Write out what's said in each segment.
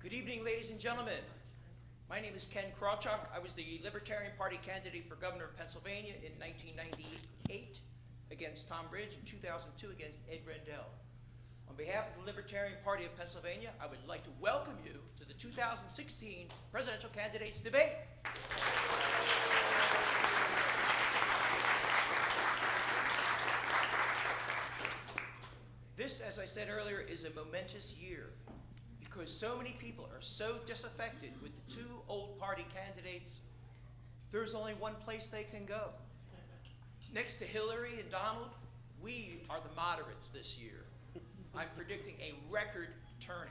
Good evening, ladies and gentlemen. My name is Ken Krawchuk. I was the Libertarian Party candidate for governor of Pennsylvania in 1998 against Tom Bridge, in 2002 against Ed Rendell. On behalf of the Libertarian Party of Pennsylvania, I would like to welcome you to the 2016 presidential candidates debate. This, as I said earlier, is a momentous year because so many people are so disaffected with the two old party candidates. There's only one place they can go. Next to Hillary and Donald, we are the moderates this year. I'm predicting a record turnout.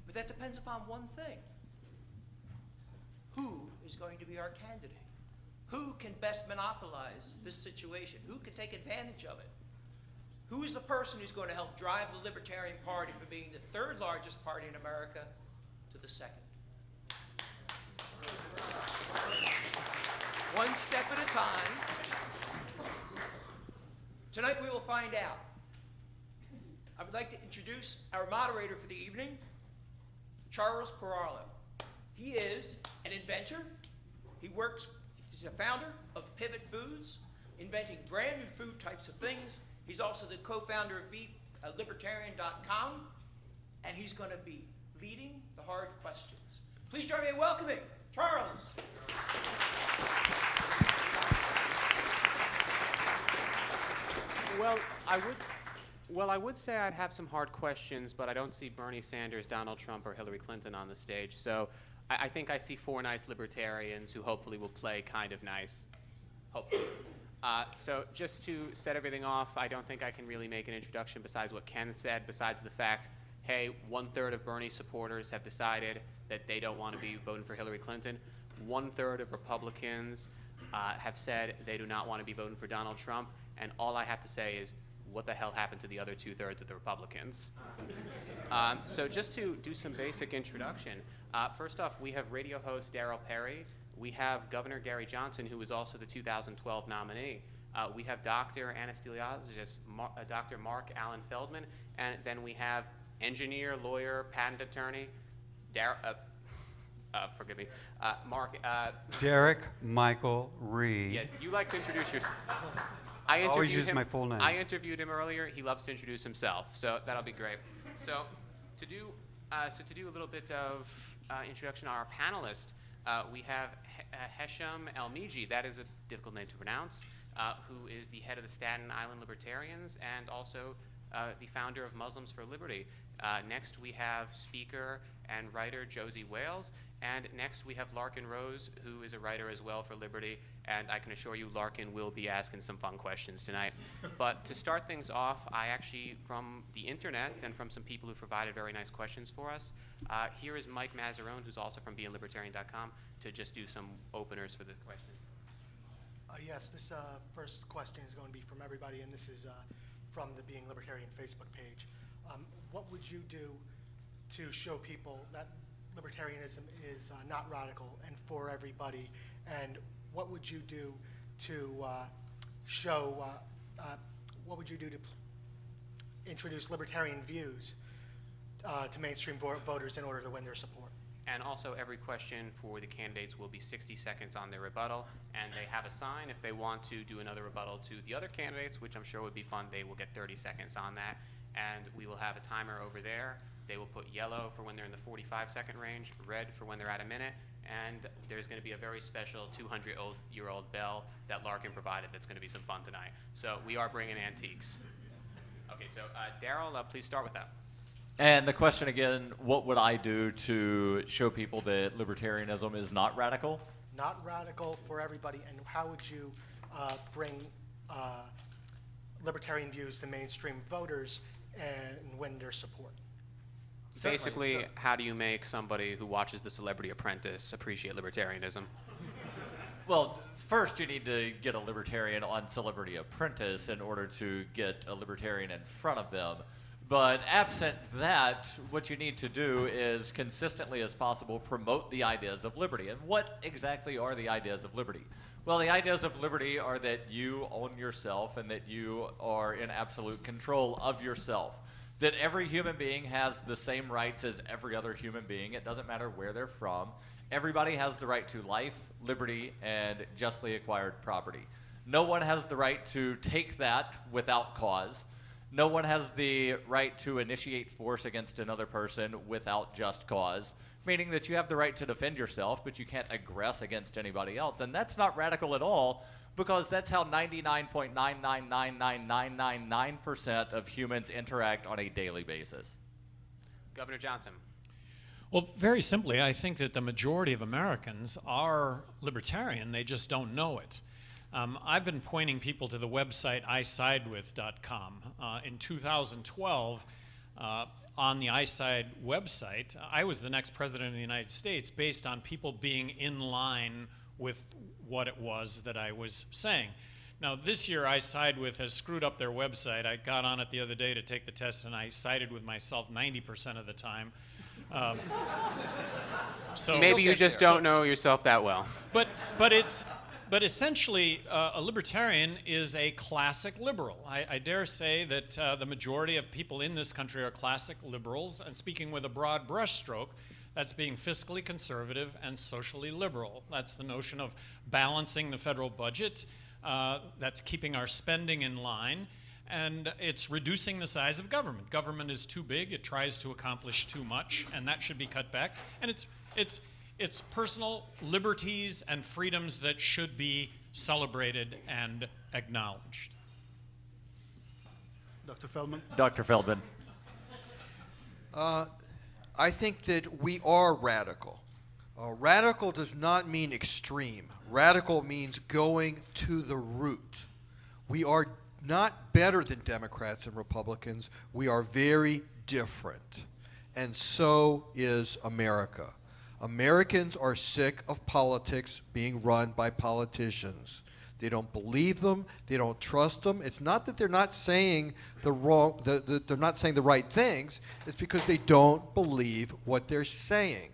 But that depends upon one thing. Who is going to be our candidate? Who can best monopolize this situation? Who can take advantage of it? Who is the person who's going to help drive the Libertarian Party from being the third largest party in America to the second? One step at a time. Tonight we will find out. I would like to introduce our moderator for the evening, Charles Perarlo. He is an inventor. He's a founder of Pivot Foods, inventing brand new food types of things. He's also the co-founder of Libertarian.com, and he's going to be leading the hard questions. Please join me in welcoming Charles. Well, I would say I'd have some hard questions, but I don't see Bernie Sanders, Donald Trump, or Hillary Clinton on the stage. So I think I see four nice libertarians who hopefully will play kind of nice. Hopefully. So just to set everything off, I don't think I can really make an introduction besides what Ken said, besides the fact, hey, 1/3 of Bernie supporters have decided that they don't want to be voting for Hillary Clinton. 1/3 of Republicans have said they do not want to be voting for Donald Trump. And all I have to say is, what the hell happened to the other 2/3 of the Republicans? So just to do some basic introduction, first off, we have radio host Darryl Perry. We have Governor Gary Johnson, who was also the 2012 nominee. We have Dr. Anesthesiologist Dr. Marc Allan Feldman, and then we have engineer, lawyer, patent attorney, Mark. Derek Michael Reed. Yes, you like to introduce yourself. I always use my full name. I interviewed him earlier. He loves to introduce himself, so that'll be great. So to do a little bit of introduction on our panelists, we have Hesham El-Miji, that is a difficult name to pronounce, who is the head of the Staten Island Libertarians and also the founder of Muslims for Liberty. Next we have speaker and writer Josie Wales, and next we have Larkin Rose, who is a writer as well for Liberty, and I can assure you Larkin will be asking some fun questions tonight. But to start things off, I actually, from the internet and from some people who provided very nice questions for us, here is Mike Mazzarone, who's also from beinglibertarian.com, to just do some openers for the questions. Yes, this first question is going to be from everybody, and this is from the Being Libertarian Facebook page. What would you do to show people that libertarianism is not radical and for everybody? And what would you do to what would you do to introduce libertarian views to mainstream voters in order to win their support? And also every question for the candidates will be 60 seconds on their rebuttal, and they have a sign if they want to do another rebuttal to the other candidates, which I'm sure would be fun. They will get 30 seconds on that, and we will have a timer over there. They will put yellow for when they're in the 45-second range, red for when they're at a minute, and there's going to be a very special 200-year-old bell that Larkin provided that's going to be some fun tonight. So we are bringing antiques. Okay, so Darryl, please start with that. And the question again, what would I do to show people that libertarianism is not radical? Not radical for everybody, and how would you bring libertarian views to mainstream voters and win their support? Basically, how do you make somebody who watches The Celebrity Apprentice appreciate libertarianism? Well, first you need to get a libertarian on Celebrity Apprentice in order to get a libertarian in front of them. But absent that, what you need to do is consistently as possible promote the ideas of liberty. And what exactly are the ideas of liberty? Well, the ideas of liberty are that you own yourself and that you are in absolute control of yourself. that every human being has the same rights as every other human being. It doesn't matter where they're from. Everybody has the right to life, liberty, and justly acquired property. No one has the right to take that without cause. No one has the right to initiate force against another person without just cause, meaning that you have the right to defend yourself, but you can't aggress against anybody else. And that's not radical at all, because that's how 99.9999999% of humans interact on a daily basis. Governor Johnson. Well, very simply, I think that the majority of Americans are libertarian. They just don't know it. I've been pointing people to the website isidewith.com. In 2012, on the iSide website, I was the next president of the United States based on people being in line with what it was that I was saying. Now, this year, iSidewith has screwed up their website. I got on it the other day to take the test, and I sided with myself 90% of the time. So Maybe you just don't know yourself that well. But essentially, a libertarian is a classic liberal. I dare say that the majority of people in this country are classic liberals, and speaking with a broad brushstroke, that's being fiscally conservative and socially liberal. That's the notion of balancing the federal budget, that's keeping our spending in line, and it's reducing the size of government. Government is too big, it tries to accomplish too much, and that should be cut back. And it's personal liberties and freedoms that should be celebrated and acknowledged. Dr. Feldman? Dr. Feldman. I think that we are radical. Radical does not mean extreme. Radical means going to the root. We are not better than Democrats and Republicans. We are very different. And so is America. Americans are sick of politics being run by politicians. They don't believe them. They don't trust them. It's not that they're not saying they're not saying the right things. It's because they don't believe what they're saying.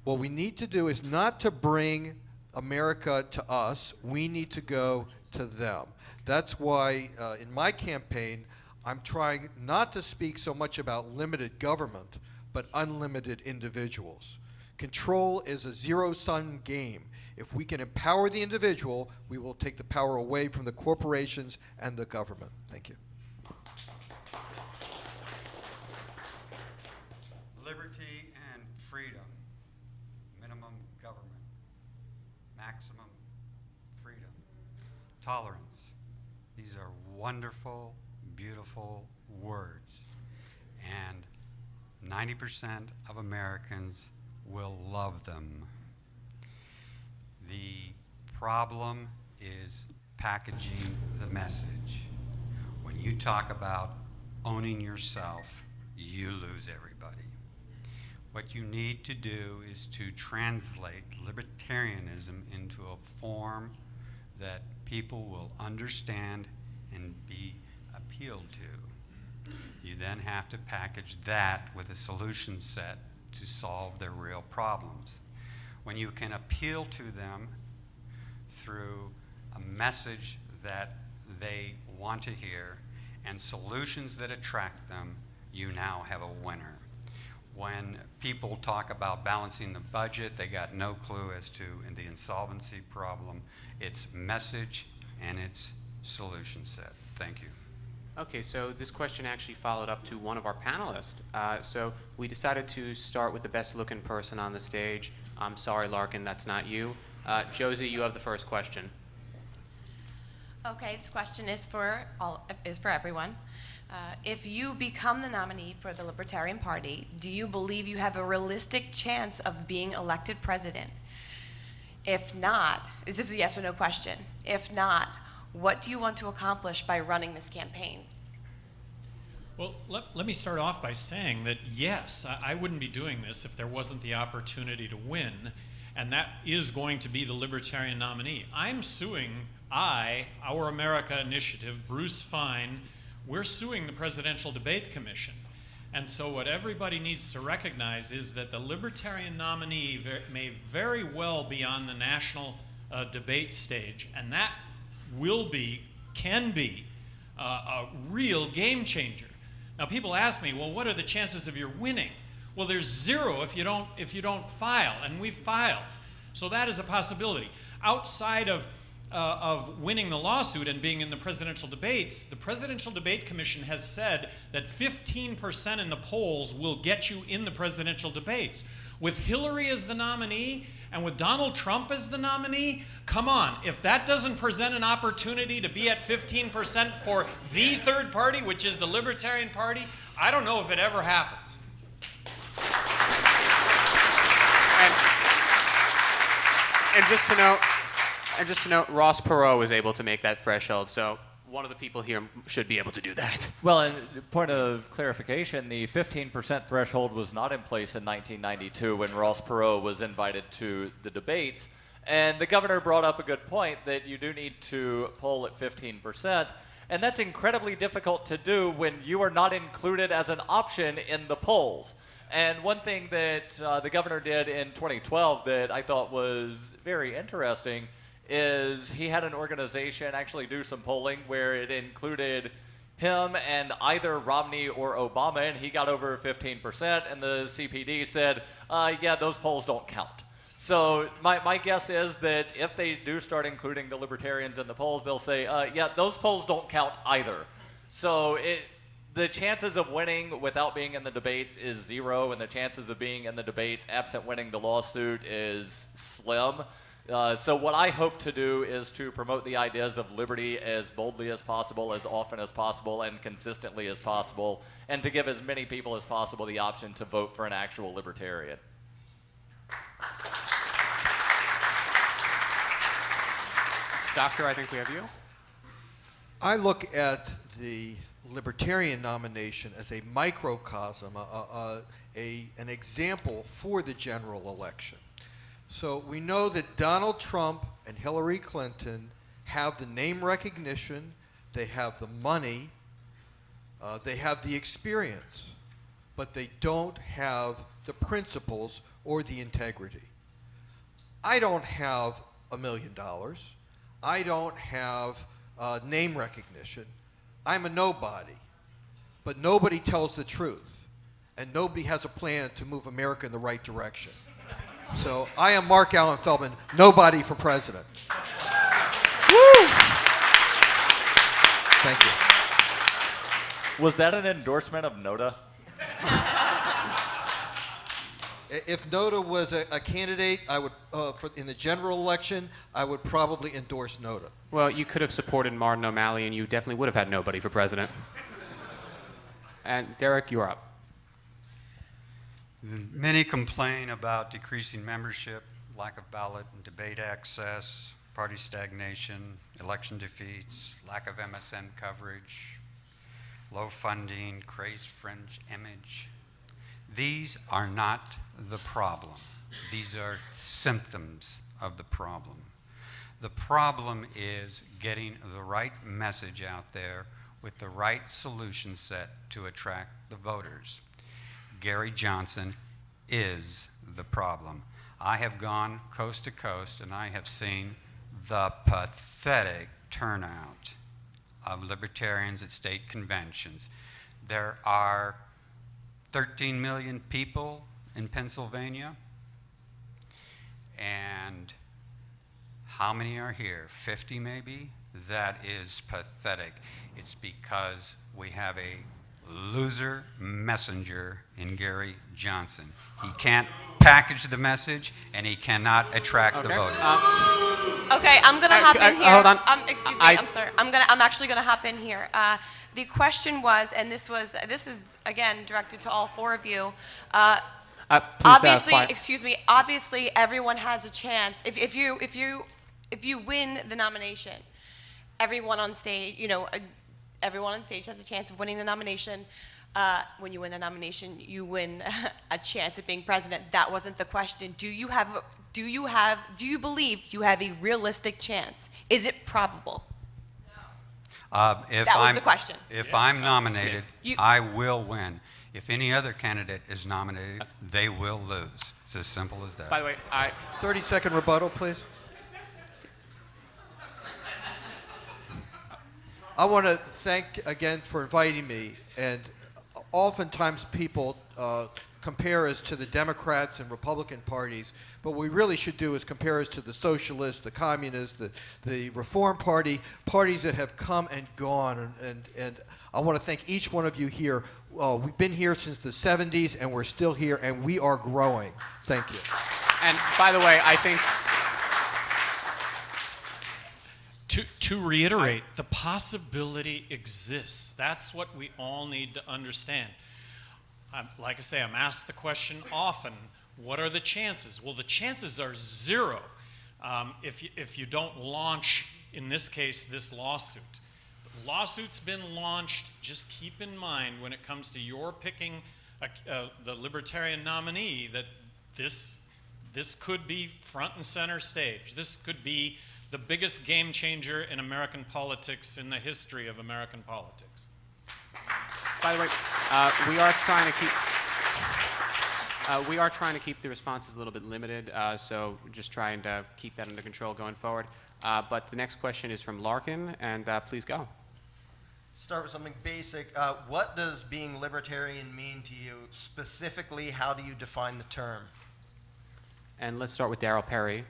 What we need to do is not to bring America to us. We need to go to them. That's why in my campaign, I'm trying not to speak so much about limited government, but unlimited individuals. Control is a zero-sum game. If we can empower the individual, we will take the power away from the corporations and the government. Thank you. Liberty and freedom. Minimum government. Maximum freedom. Tolerance. These are wonderful, beautiful words. And 90% of Americans will love them. The problem is packaging the message. When you talk about owning yourself, you lose everybody. What you need to do is to translate libertarianism into a form that people will understand and be appealed to. You then have to package that with a solution set to solve their real problems. When you can appeal to them through a message that they want to hear and solutions that attract them, you now have a winner. When people talk about balancing the budget, they got no clue as to in the insolvency problem. It's message and it's solution set. Thank you. Okay, so this question actually followed up to one of our panelists. So we decided to start with the best looking person on the stage. I'm sorry, Larkin, that's not you. Josie, you have the first question. Okay, this question is for everyone. If you become the nominee for the Libertarian Party, do you believe you have a realistic chance of being elected president? If not, is this a yes or no question? If not, what do you want to accomplish by running this campaign? Well, let me start off by saying that yes, I wouldn't be doing this if there wasn't the opportunity to win, and that is going to be the Libertarian nominee. I'm suing Our America Initiative, Bruce Fine, we're suing the Presidential Debate Commission. And so what everybody needs to recognize is that the Libertarian nominee may very well be on the national debate stage, and that can be a real game changer. Now people ask me, well, what are the chances of your winning? Well, there's 0 if you don't file, and we've filed. So that is a possibility. Outside of winning the lawsuit and being in the presidential debates, the Presidential Debate Commission has said that 15% in the polls will get you in the presidential debates. With Hillary as the nominee and with Donald Trump as the nominee, come on, if that doesn't present an opportunity to be at 15% for the third party, which is the Libertarian Party, I don't know if it ever happens. And just to note, Ross Perot was able to make that threshold, so one of the people here should be able to do that. Well, and point of clarification, the 15% threshold was not in place in 1992 when Ross Perot was invited to the debates. And the governor brought up a good point that you do need to poll at 15%. And that's incredibly difficult to do when you are not included as an option in the polls. And one thing that the governor did in 2012 that I thought was very interesting is he had an organization actually do some polling where it included him and either Romney or Obama, and he got over 15%, and the CPD said, yeah, those polls don't count. So my guess is that if they do start including the Libertarians in the polls, they'll say, yeah, those polls don't count either. So the chances of winning without being in the debates is 0, and the chances of being in the debates absent winning the lawsuit is slim. So what I hope to do is to promote the ideas of liberty as boldly as possible, as often as possible, and consistently as possible, and to give as many people as possible the option to vote for an actual libertarian. Doctor, I think we have you. I look at the Libertarian nomination as a microcosm, an example for the general election. So we know that Donald Trump and Hillary Clinton have the name recognition, they have the money, they have the experience, but they don't have the principles or the integrity. I don't have $1 million. I don't have name recognition. I'm a nobody. But nobody tells the truth, and nobody has a plan to move America in the right direction. So I am Marc Allan Feldman, nobody for president. Woo! Thank you. Was that an endorsement of NODA? If NODA was a candidate, I would, in the general election, I would probably endorse NODA. Well, you could have supported Martin O'Malley, and you definitely would have had nobody for president. And Derek, you're up. Many complain about decreasing membership, lack of ballot and debate access, party stagnation, election defeats, lack of MSN coverage, low funding, crazed fringe image. These are not the problem. These are symptoms of the problem. The problem is getting the right message out there with the right solution set to attract the voters. Gary Johnson is the problem. I have gone coast to coast and I have seen the pathetic turnout of libertarians at state conventions. There are 13 million people in Pennsylvania, and how many are here? 50 maybe? That is pathetic. It's because we have a loser messenger in Gary Johnson. He can't package the message, and he cannot attract the voters. Okay, I'm gonna hop in here. Hold on. Excuse me. I'm sorry. I'm actually gonna hop in here. The question was, and this is again directed to all 4 of you. Obviously, excuse me. Obviously, everyone has a chance. If you win the nomination, everyone on stage, everyone on stage has a chance of winning the nomination. When you win the nomination, you win a chance of being president. That wasn't the question. Do you believe you have a realistic chance? Is it probable? That was the question. If I'm nominated, I will win. If any other candidate is nominated, they will lose. It's as simple as that. By the way, 30-second rebuttal, please. I want to thank again for inviting me, and oftentimes people compare us to the Democrats and Republican parties, but what we really should do is compare us to the socialists, the communists, the Reform Party, parties that have come and gone. And I want to thank each one of you here. We've been here since the 70s, and we're still here, and we are growing. Thank you. And by the way, I think To reiterate, the possibility exists. That's what we all need to understand. Like I say, I'm asked the question often, what are the chances? Well, the chances are zero if you don't launch, in this case, this lawsuit. The lawsuit's been launched. Just keep in mind when it comes to your picking the Libertarian nominee that this could be front and center stage. This could be the biggest game changer in American politics in the history of American politics. By the way, we are trying to keep the responses a little bit limited, so just trying to keep that under control going forward. But the next question is from Larkin, and please go. Start with something basic. What does being libertarian mean to you? Specifically, how do you define the term? And let's start with Darryl Perry.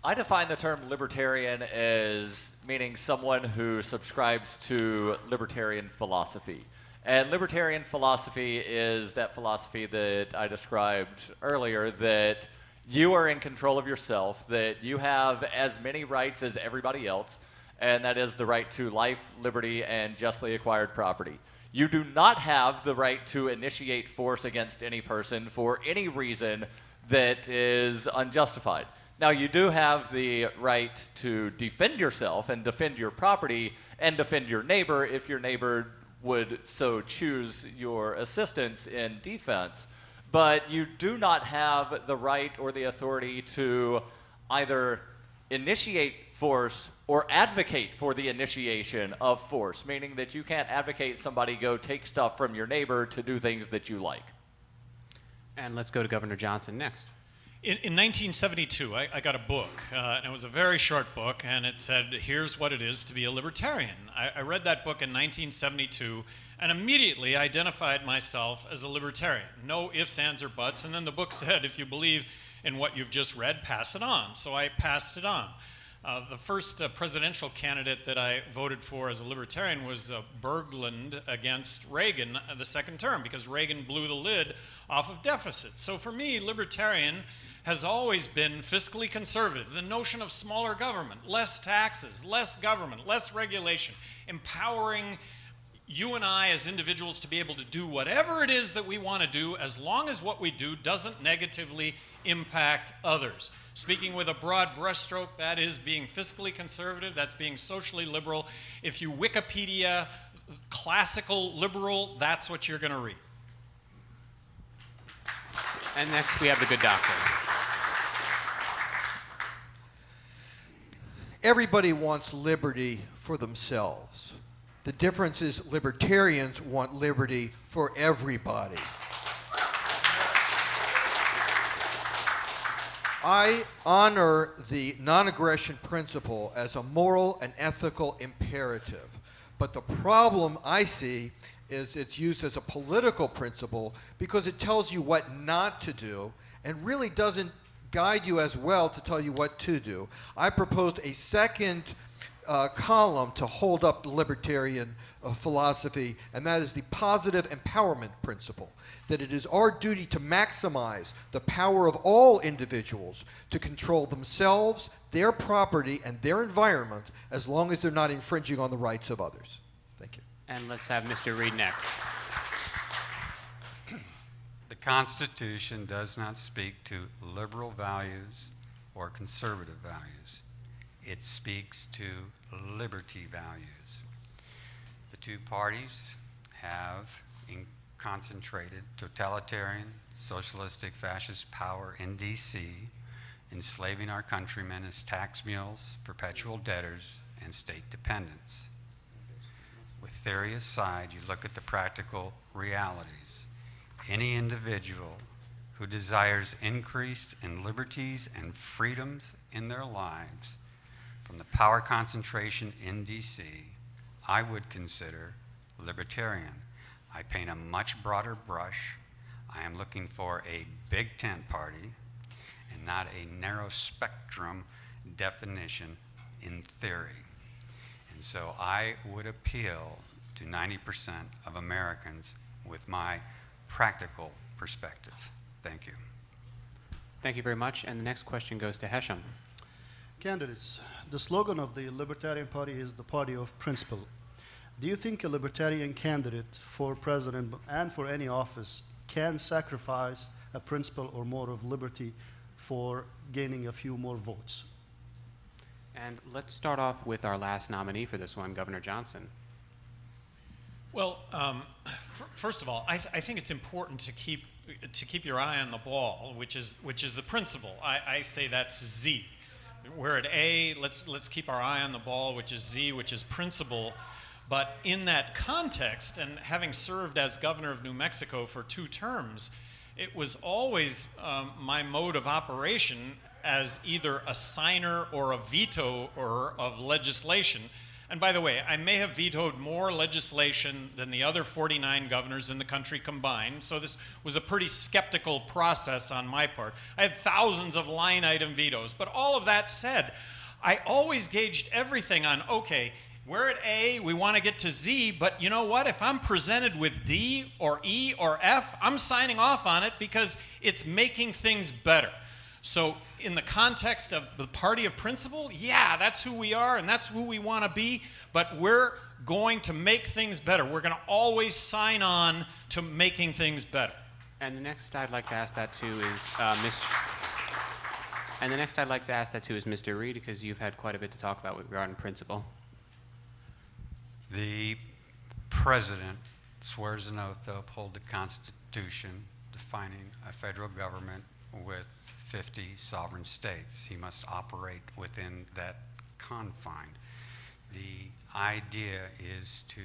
I define the term libertarian as meaning someone who subscribes to libertarian philosophy. And libertarian philosophy is that philosophy that I described earlier, that you are in control of yourself, that you have as many rights as everybody else, and that is the right to life, liberty, and justly acquired property. You do not have the right to initiate force against any person for any reason that is unjustified. Now, you do have the right to defend yourself and defend your property and defend your neighbor if your neighbor would so choose your assistance in defense, but you do not have the right or the authority to either initiate force or advocate for the initiation of force, meaning that you can't advocate somebody go take stuff from your neighbor to do things that you like. And let's go to Governor Johnson next. In 1972, I got a book, and it was a very short book, and it said, here's what it is to be a libertarian. I read that book in 1972 and immediately identified myself as a libertarian. No ifs, ands, or buts. And then the book said, if you believe in what you've just read, pass it on. So I passed it on. The first presidential candidate that I voted for as a libertarian was Bergland against Reagan the second term, because Reagan blew the lid off of deficits. So for me, libertarian has always been fiscally conservative. The notion of smaller government, less taxes, less government, less regulation, empowering you and I as individuals to be able to do whatever it is that we want to do as long as what we do doesn't negatively impact others. Speaking with a broad brushstroke, that is being fiscally conservative, that's being socially liberal. If you Wikipedia classical liberal, that's what you're going to read. And next we have the good doctor. Everybody wants liberty for themselves. The difference is libertarians want liberty for everybody. I honor the non-aggression principle as a moral and ethical imperative. But the problem I see is it's used as a political principle because it tells you what not to do and really doesn't guide you as well to tell you what to do. I proposed a second column to hold up the libertarian philosophy, and that is the positive empowerment principle, that it is our duty to maximize the power of all individuals to control themselves, their property, and their environment as long as they're not infringing on the rights of others. Thank you. And let's have Mr. Reed next. The Constitution does not speak to liberal values or conservative values. It speaks to liberty values. The two parties have concentrated totalitarian, socialistic, fascist power in D.C., enslaving our countrymen as tax mules, perpetual debtors, and state dependents. With theory aside, you look at the practical realities. Any individual who desires increase in liberties and freedoms in their lives from the power concentration in D.C., I would consider libertarian. I paint a much broader brush. I am looking for a big tent party and not a narrow spectrum definition in theory. And so I would appeal to 90% of Americans with my practical perspective. Thank you. Thank you very much. And the next question goes to Hesham. Candidates, the slogan of the Libertarian Party is the party of principle. Do you think a Libertarian candidate for president and for any office can sacrifice a principle or more of liberty for gaining a few more votes? And let's start off with our last nominee for this one, Governor Johnson. Well, first of all, I think it's important to keep your eye on the ball, which is the principle. I say that's Z. We're at A. Let's keep our eye on the ball, which is Z, which is principle. But in that context, and having served as governor of New Mexico for 2 terms, it was always my mode of operation as either a signer or a vetoer of legislation. And by the way, I may have vetoed more legislation than the other 49 governors in the country combined, so this was a pretty skeptical process on my part. I had thousands of line item vetoes, but all of that said, I always gauged everything on, okay, we're at A, we want to get to Z, but you know what? If I'm presented with D or E or F, I'm signing off on it because it's making things better. So in the context of the party of principle, yeah, that's who we are and that's who we want to be, but we're going to make things better. We're going to always sign on to making things better. And the next I'd like to ask that to is Mr. Reed, because you've had quite a bit to talk about regarding principle. The president swears an oath to uphold the Constitution, defining a federal government with 50 sovereign states. He must operate within that confine. The idea is to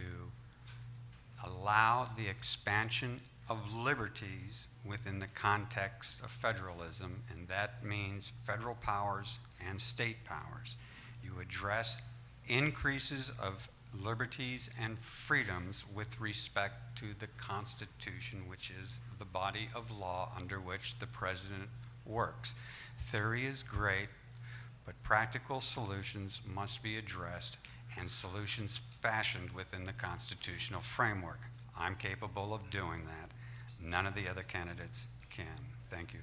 allow the expansion of liberties within the context of federalism, and that means federal powers and state powers. You address increases of liberties and freedoms with respect to the Constitution, which is the body of law under which the president works. Theory is great, but practical solutions must be addressed and solutions fashioned within the constitutional framework. I'm capable of doing that. None of the other candidates can. Thank you.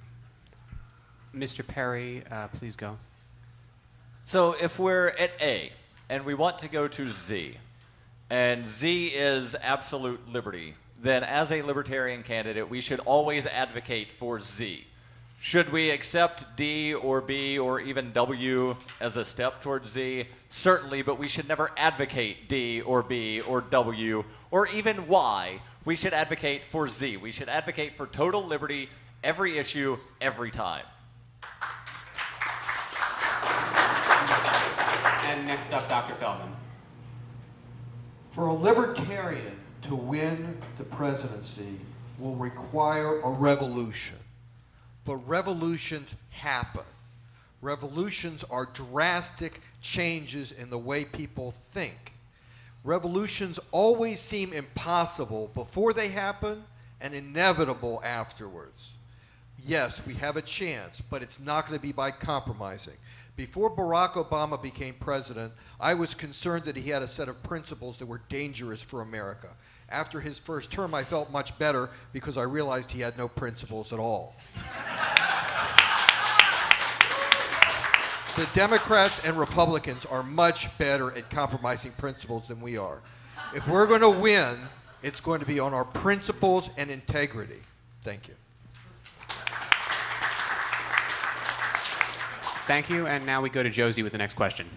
Mr. Perry, please go. So if we're at A and we want to go to Z, and Z is absolute liberty, then as a libertarian candidate, we should always advocate for Z. Should we accept D or B or even W as a step towards Z? Certainly, but we should never advocate D or B or W or even Y. We should advocate for Z. We should advocate for total liberty, every issue, every time. And next up, Dr. Feldman. For a libertarian to win the presidency will require a revolution. But revolutions happen. Revolutions are drastic changes in the way people think. Revolutions always seem impossible before they happen and inevitable afterwards. Yes, we have a chance, but it's not going to be by compromising. Before Barack Obama became president, I was concerned that he had a set of principles that were dangerous for America. After his first term, I felt much better because I realized he had no principles at all. The Democrats and Republicans are much better at compromising principles than we are. If we're going to win, it's going to be on our principles and integrity. Thank you. Thank you, and now we go to Josie with the next question.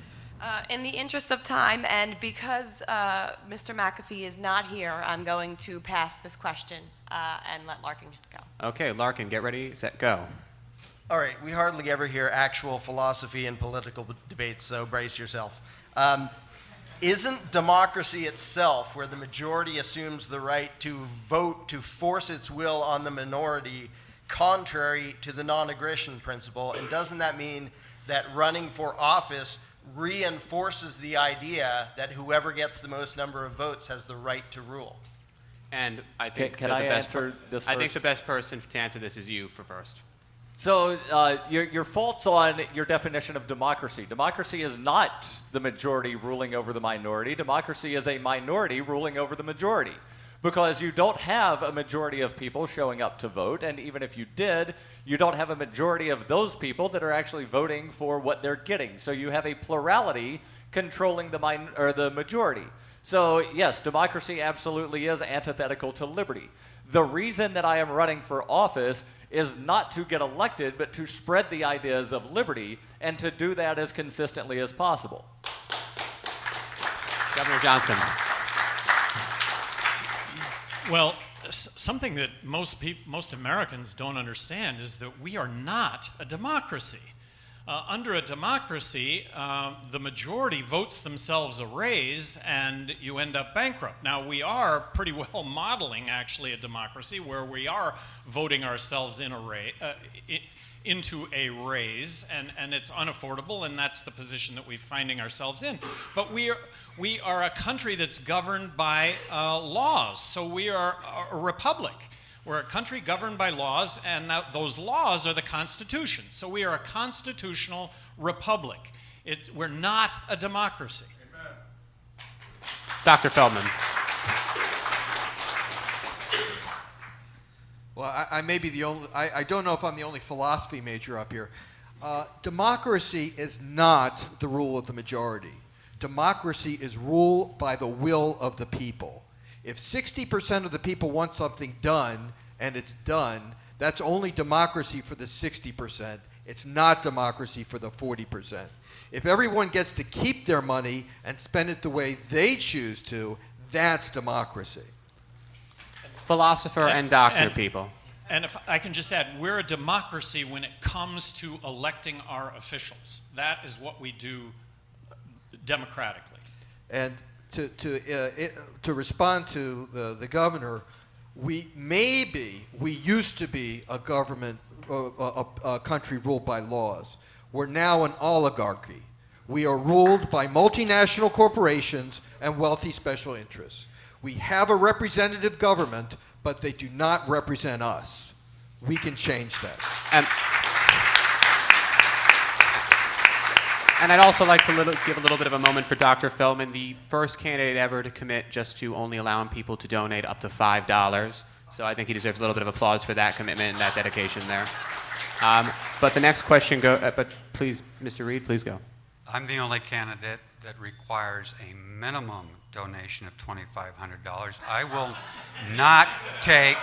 In the interest of time, and because Mr. McAfee is not here, I'm going to pass this question and let Larkin go. Okay, Larkin, get ready, set, go. All right, we hardly ever hear actual philosophy in political debates, so brace yourself. Isn't democracy itself, where the majority assumes the right to vote to force its will on the minority, contrary to the non-aggression principle? And doesn't that mean that running for office reinforces the idea that whoever gets the most number of votes has the right to rule? And I think Can that I the best answer this I think first? the best person to answer this is you for first. So your faults on your definition of democracy. Democracy is not the majority ruling over the minority. Democracy is a minority ruling over the majority. Because you don't have a majority of people showing up to vote, and even if you did, you don't have a majority of those people that are actually voting for what they're getting. So you have a plurality controlling the majority. So yes, democracy absolutely is antithetical to liberty. The reason that I am running for office is not to get elected, but to spread the ideas of liberty, and to do that as consistently as possible. Governor Johnson. Well, something that most Americans don't understand is that we are not a democracy. Under a democracy, the majority votes themselves a raise, and you end up bankrupt. Now, we are pretty well modeling, actually, a democracy where we are voting ourselves in into a raise, and it's unaffordable, and that's the position that we're finding ourselves in. But we are a country that's governed by laws, so we are a republic. We're a country governed by laws, and those laws are the Constitution. So we are a constitutional republic. We're not a democracy. Amen. Dr. Feldman. Well, I may be the only, I don't know if I'm the only philosophy major up here. Democracy is not the rule of the majority. Democracy is rule by the will of the people. If 60% of the people want something done and it's done, that's only democracy for the 60%. It's not democracy for the 40%. If everyone gets to keep their money and spend it the way they choose to, that's democracy. Philosopher and doctor people. And if I can just add, we're a democracy when it comes to electing our officials. That is what we do democratically. And to respond to the governor, we used to be a government, a country ruled by laws. We're now an oligarchy. We are ruled by multinational corporations and wealthy special interests. We have a representative government, but they do not represent us. We can change that. And I'd also like to give a little bit of a moment for Dr. Feldman, the first candidate ever to commit just to only allowing people to donate up to $5. So I think he deserves a little bit of applause for that commitment and that dedication there. But the next question but please, Mr. Reed, please go. I'm the only candidate that requires a minimum donation of $2,500. I will not take,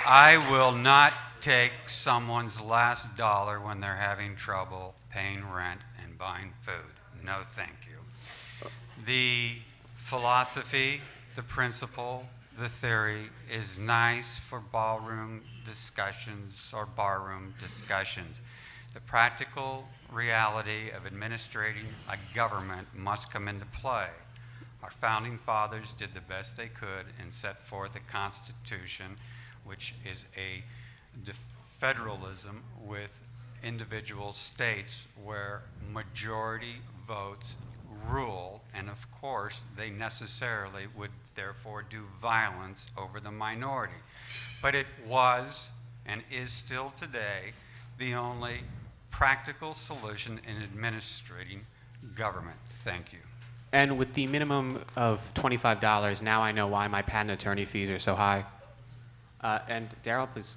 I will not take someone's last dollar when they're having trouble paying rent and buying food. No, thank you. The philosophy, the principle, the theory is nice for ballroom discussions or barroom discussions. The practical reality of administrating a government must come into play. Our founding fathers did the best they could and set forth a constitution which is a federalism with individual states where majority votes rule, and of course they necessarily would therefore do violence over the minority. But it was and is still today the only practical solution in administrating government. Thank you. And with the minimum of $25, now I know why my patent attorney fees are so high. And Darrell, please.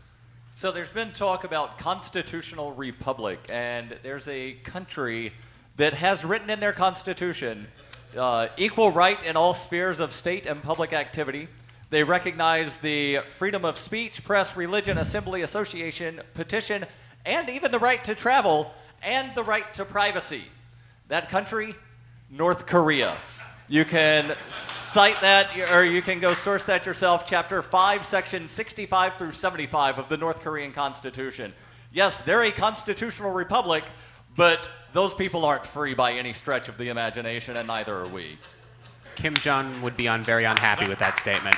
So there's been talk about constitutional republic, and there's a country that has written in their constitution equal right in all spheres of state and public activity. They recognize the freedom of speech, press, religion, assembly, association, petition, and even the right to travel and the right to privacy. That country, North Korea. You can cite that, or you can go source that yourself, Chapter 5, Section 65 through 75 of the North Korean Constitution. Yes, they're a constitutional republic, but those people aren't free by any stretch of the imagination, and neither are we. Kim Jong would be very unhappy with that statement.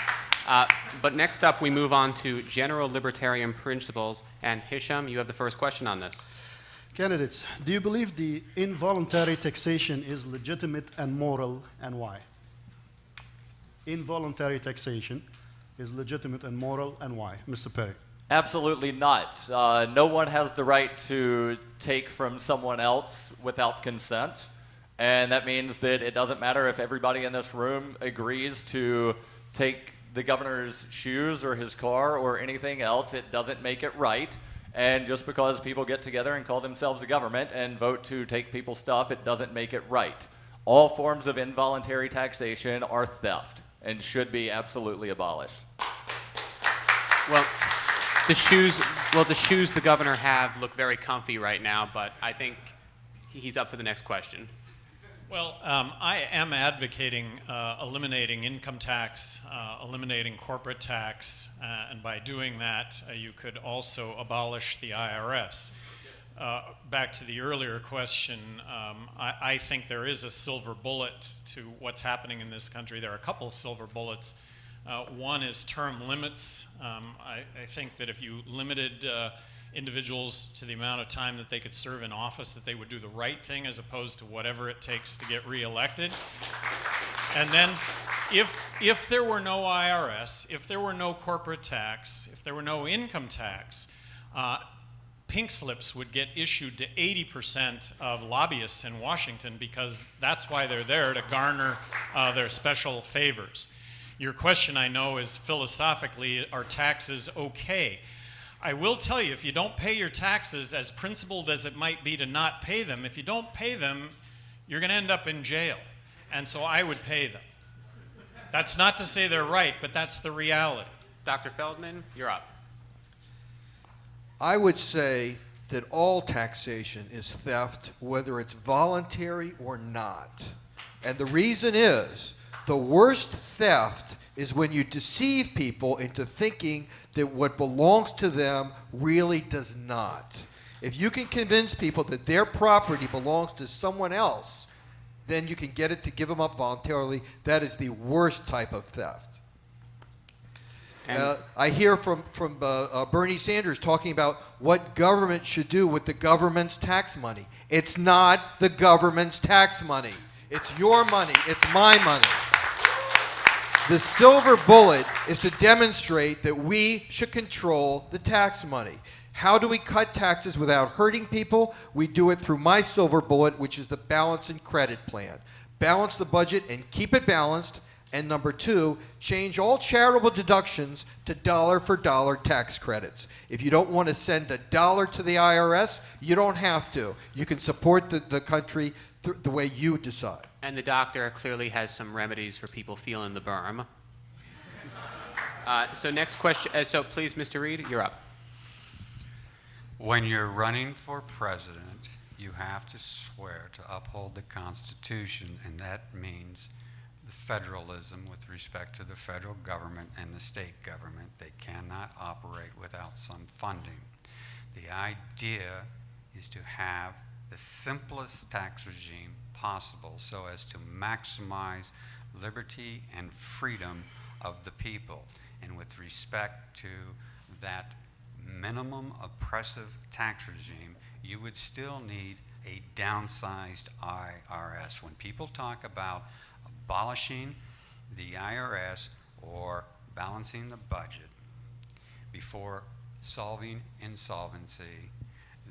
But next up, we move on to general libertarian principles. And Hisham, you have the first question on this. Candidates, do you believe the involuntary taxation is legitimate and moral, and why? Involuntary taxation is legitimate and moral, and why? Mr. Perry. Absolutely not. No one has the right to take from someone else without consent. And that means that it doesn't matter if everybody in this room agrees to take the governor's shoes or his car or anything else. It doesn't make it right. And just because people get together and call themselves a government and vote to take people's stuff, it doesn't make it right. All forms of involuntary taxation are theft and should be absolutely abolished. Well, the shoes the governor have look very comfy right now, but I think he's up for the next question. Well, I am advocating eliminating income tax, eliminating corporate tax, and by doing that, you could also abolish the IRS. Back to the earlier question, I think there is a silver bullet to what's happening in this country. There are a couple of silver bullets. One is term limits. I think that if you limited individuals to the amount of time that they could serve in office, that they would do the right thing as opposed to whatever it takes to get reelected. And then if there were no IRS, if there were no corporate tax, if there were no income tax, pink slips would get issued to 80% of lobbyists in Washington, because that's why they're there, to garner their special favors. Your question, I know, is philosophically, are taxes okay? I will tell you, if you don't pay your taxes, as principled as it might be to not pay them, if you don't pay them, you're going to end up in jail. And so I would pay them. That's not to say they're right, but that's the reality. Dr. Feldman, you're up. I would say that all taxation is theft, whether it's voluntary or not. And the reason is, the worst theft is when you deceive people into thinking that what belongs to them really does not. If you can convince people that their property belongs to someone else, then you can get it to give them up voluntarily. That is the worst type of theft. I hear from Bernie Sanders talking about what government should do with the government's tax money. It's not the government's tax money. It's your money. It's my money. The silver bullet is to demonstrate that we should control the tax money. How do we cut taxes without hurting people? We do it through my silver bullet, which is the balance and credit plan. Balance the budget and keep it balanced. And number two, change all charitable deductions to dollar-for-dollar tax credits. If you don't want to send $1 to the IRS, you don't have to. You can support the country the way you decide. And the doctor clearly has some remedies for people feeling the berm. So next question, so please, Mr. Reed, you're up. When you're running for president, you have to swear to uphold the Constitution, and that means the federalism with respect to the federal government and the state government. They cannot operate without some funding. The idea is to have the simplest tax regime possible so as to maximize liberty and freedom of the people. And with respect to that minimum oppressive tax regime, you would still need a downsized IRS. When people talk about abolishing the IRS or balancing the budget before solving insolvency,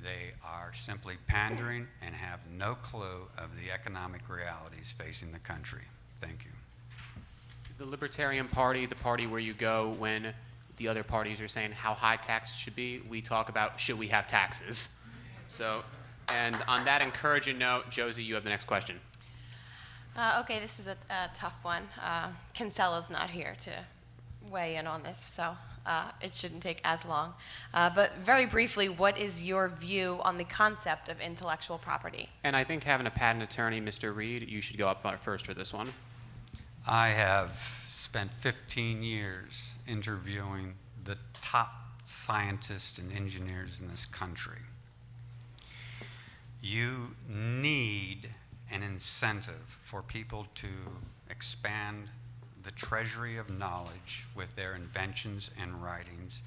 they are simply pandering and have no clue of the economic realities facing the country. Thank you. The Libertarian Party, the party where you go when the other parties are saying how high taxes should be, we talk about should we have taxes. So, and on that encouraging note, Josie, you have the next question. Okay, this is a tough one. Kinsella's not here to weigh in on this, so it shouldn't take as long. But very briefly, what is your view on the concept of intellectual property? And I think having a patent attorney, Mr. Reed, you should go up first for this one. I have spent 15 years interviewing the top scientists and engineers in this country. You need an incentive for people to expand the treasury of knowledge with their inventions and writings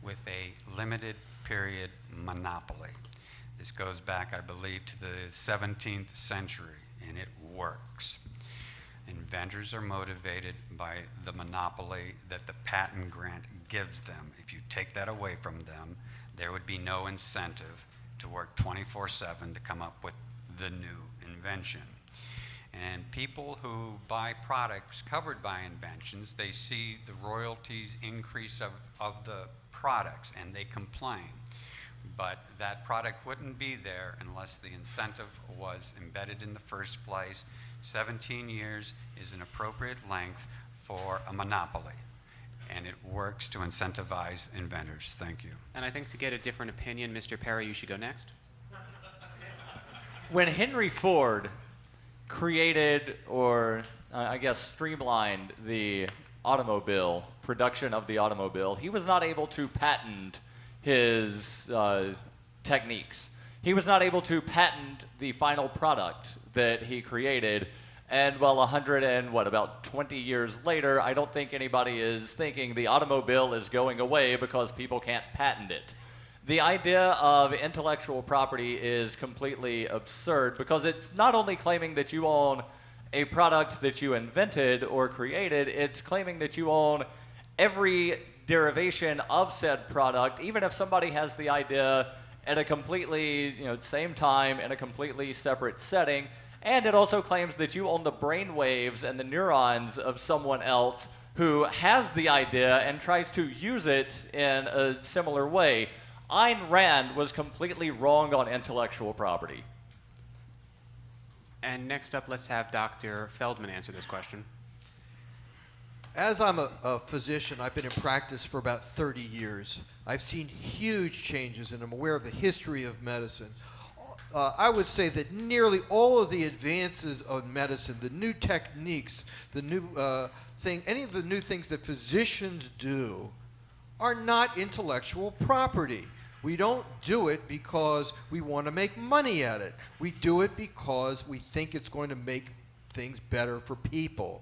with a limited period monopoly. This goes back, I believe, to the 17th century, and it works. Inventors are motivated by the monopoly that the patent grant gives them. If you take that away from them, there would be no incentive to work 24/7 to come up with the new invention. And people who buy products covered by inventions, they see the royalties increase of the products, and they complain. But that product wouldn't be there unless the incentive was embedded in the first place. 17 years is an appropriate length for a monopoly, and it works to incentivize inventors. Thank you. And I think to get a different opinion, Mr. Perry, you should go next. When Henry Ford created, or I guess streamlined, the automobile, production of the automobile, he was not able to patent his techniques. He was not able to patent the final product that he created. And well, about 20 years later, I don't think anybody is thinking the automobile is going away because people can't patent it. The idea of intellectual property is completely absurd because it's not only claiming that you own a product that you invented or created, it's claiming that you own every derivation of said product, even if somebody has the idea at a completely same time in a completely separate setting. And it also claims that you own the brain waves and the neurons of someone else who has the idea and tries to use it in a similar way. Ayn Rand was completely wrong on intellectual property. And next up, let's have Dr. Feldman answer this question. As I'm a physician, I've been in practice for about 30 years. I've seen huge changes, and I'm aware of the history of medicine. I would say that nearly all of the advances of medicine, the new techniques, the new any of the new things that physicians do are not intellectual property. We don't do it because we want to make money at it. We do it because we think it's going to make things better for people.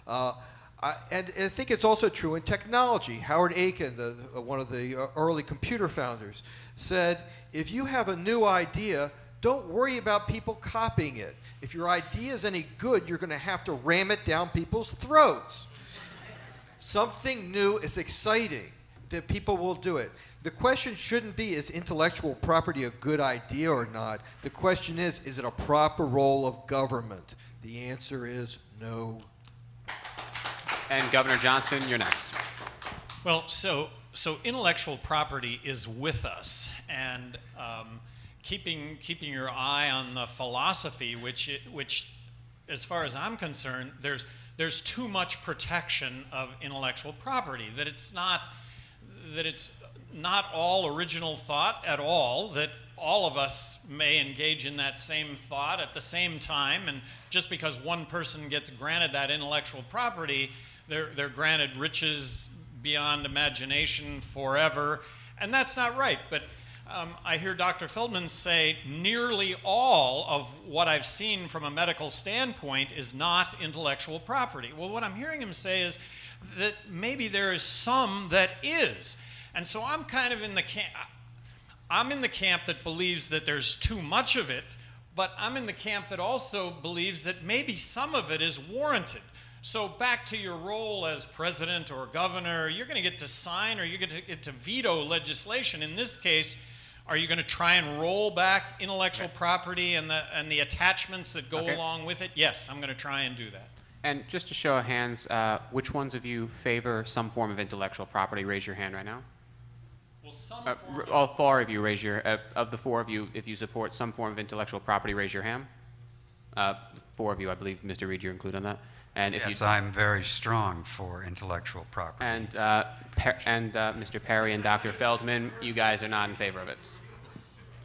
And I think it's also true in technology. Howard Aiken, one of the early computer founders, said, if you have a new idea, don't worry about people copying it. If your idea is any good, you're going to have to ram it down people's throats. Something new is exciting, that people will do it. The question shouldn't be, is intellectual property a good idea or not? The question is it a proper role of government? The answer is no. And Governor Johnson, you're next. Well, so intellectual property is with us, and keeping your eye on the philosophy, which, as far as I'm concerned, there's too much protection of intellectual property. That it's not all original thought at all. That all of us may engage in that same thought at the same time, and just because one person gets granted that intellectual property, they're granted riches beyond imagination forever, and that's not right. But I hear Dr. Feldman say nearly all of what I've seen from a medical standpoint is not intellectual property. Well, what I'm hearing him say is that maybe there is some that is. And so I'm kind of in the camp that believes that there's too much of it, but I'm in the camp that also believes that maybe some of it is warranted. So back to your role as president or governor, you're going to get to sign or you're going to get to veto legislation. In this case, are you going to try and roll back intellectual property and the attachments that go along with it? Yes, I'm going to try and do that. And just to show of hands, which ones of you favor some form of intellectual property? Raise your hand right now. Well, some form All four of you, raise your, of the four of you, if you support some form of intellectual property, raise your hand. Four of you, I believe, Mr. Reed, you're included on that. And if Yes, you, I'm very strong for intellectual property. and Mr. Perry and Dr. Feldman, you guys are not in favor of it.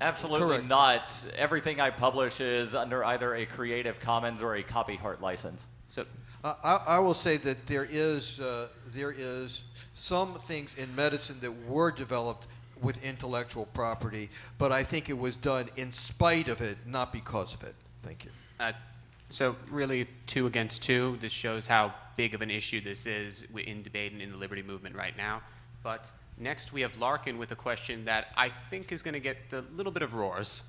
Absolutely Correct. not. Everything I publish is under either a Creative Commons or a copyright license. So, I will say that there is some things in medicine that were developed with intellectual property, but I think it was done in spite of it, not because of it. Thank you. so really 2 against 2. This shows how big of an issue this is in debate and in the liberty movement right now. But next we have Larkin with a question that I think is going to get a little bit of roars.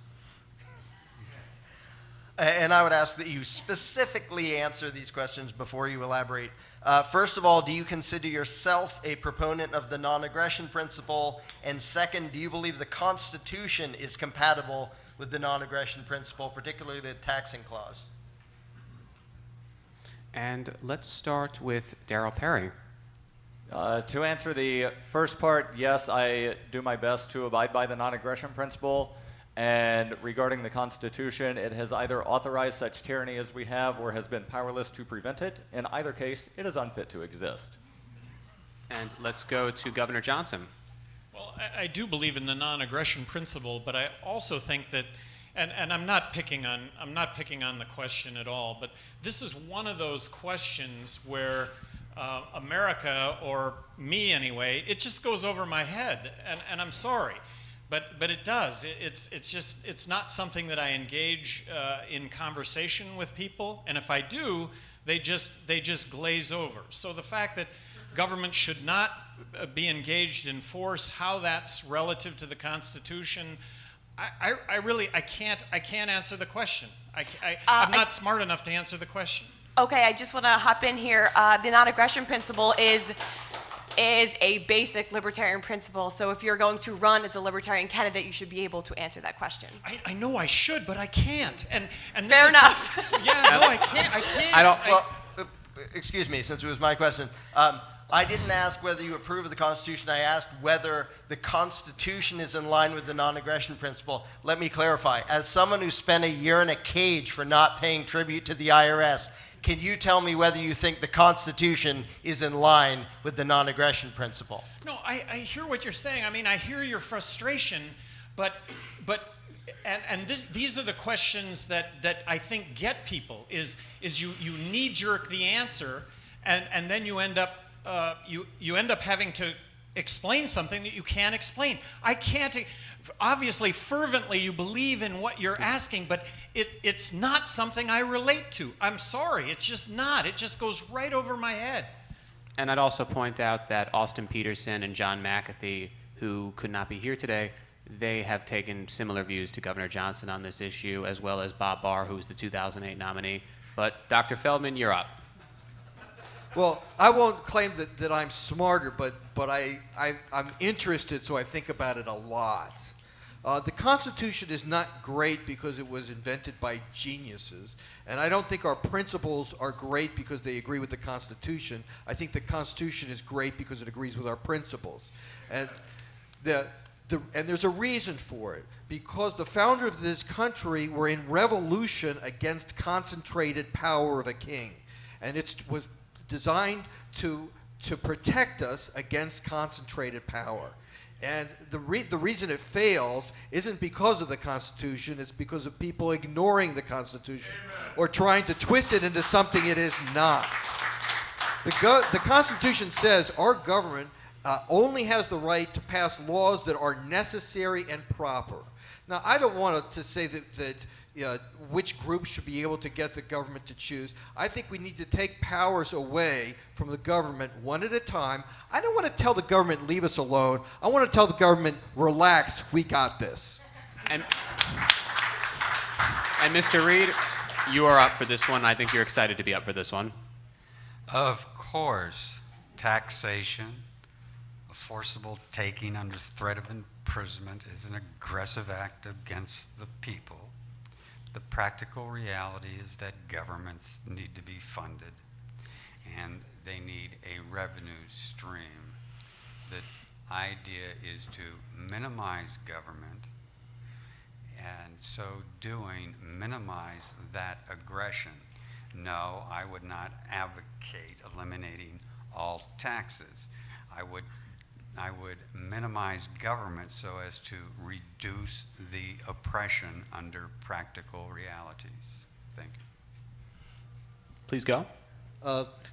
And I would ask that you specifically answer these questions before you elaborate. First of all, do you consider yourself a proponent of the non-aggression principle? And second, do you believe the Constitution is compatible with the non-aggression principle, particularly the taxing clause? And let's start with Darryl Perry. To answer the first part, yes, I do my best to abide by the non-aggression principle. And regarding the Constitution, it has either authorized such tyranny as we have or has been powerless to prevent it. In either case, it is unfit to exist. And let's go to Governor Johnson. Well, I do believe in the non-aggression principle, but I also think that, and I'm not picking on the question at all, but this is one of those questions where America, or me anyway, it just goes over my head, and I'm sorry. But it does. It's not something that I engage in conversation with people, and if I do, they just glaze over. So the fact that government should not be engaged in force, how that's relative to the Constitution, I can't answer the question. I'm not smart enough to answer the question. Okay, I just want to hop in here. The non-aggression principle is a basic libertarian principle. So if you're going to run as a libertarian candidate, you should be able to answer that question. I know I should, but I can't. And this Fair is enough. Yeah, no, I can't. I don't. Well, excuse me, since it was my question. I didn't ask whether you approve of the Constitution. I asked whether the Constitution is in line with the non-aggression principle. Let me clarify. As someone who spent a year in a cage for not paying tribute to the IRS, can you tell me whether you think the Constitution is in line with the non-aggression principle? No, I hear what you're saying. I mean, I hear your frustration, but these are the questions that I think get people is you knee-jerk the answer, and then you end up you end up having to explain something that you can't explain. I can't. Obviously, fervently, you believe in what you're asking, but it's not something I relate to. I'm sorry, it's just not. It just goes right over my head. And I'd also point out that Austin Peterson and John McAfee, who could not be here today, they have taken similar views to Governor Johnson on this issue, as well as Bob Barr, who was the 2008 nominee. But Dr. Feldman, you're up. Well, I won't claim that I'm smarter, but I'm interested, so I think about it a lot. The Constitution is not great because it was invented by geniuses, and I don't think our principles are great because they agree with the Constitution. I think the Constitution is great because it agrees with our principles. And there's a reason for it, because the founders of this country were in revolution against concentrated power of a king, and it was designed to protect us against concentrated power. And the reason it fails isn't because of the Constitution, it's because of people ignoring the Constitution or trying to twist it into something it is not. The Constitution says our government only has the right to pass laws that are necessary and proper. Now, I don't want to say that which group should be able to get the government to choose. I think we need to take powers away from the government one at a time. I don't want to tell the government, leave us alone. I want to tell the government, relax, we got this. And Mr. Reed, you are up for this one. I think you're excited to be up for this one. Of course, taxation, a forcible taking under threat of imprisonment is an aggressive act against the people. The practical reality is that governments need to be funded, and they need a revenue stream. The idea is to minimize government, and so doing, minimize that aggression. No, I would not advocate eliminating all taxes. I would minimize government so as to reduce the oppression under practical realities. Thank you. Please go.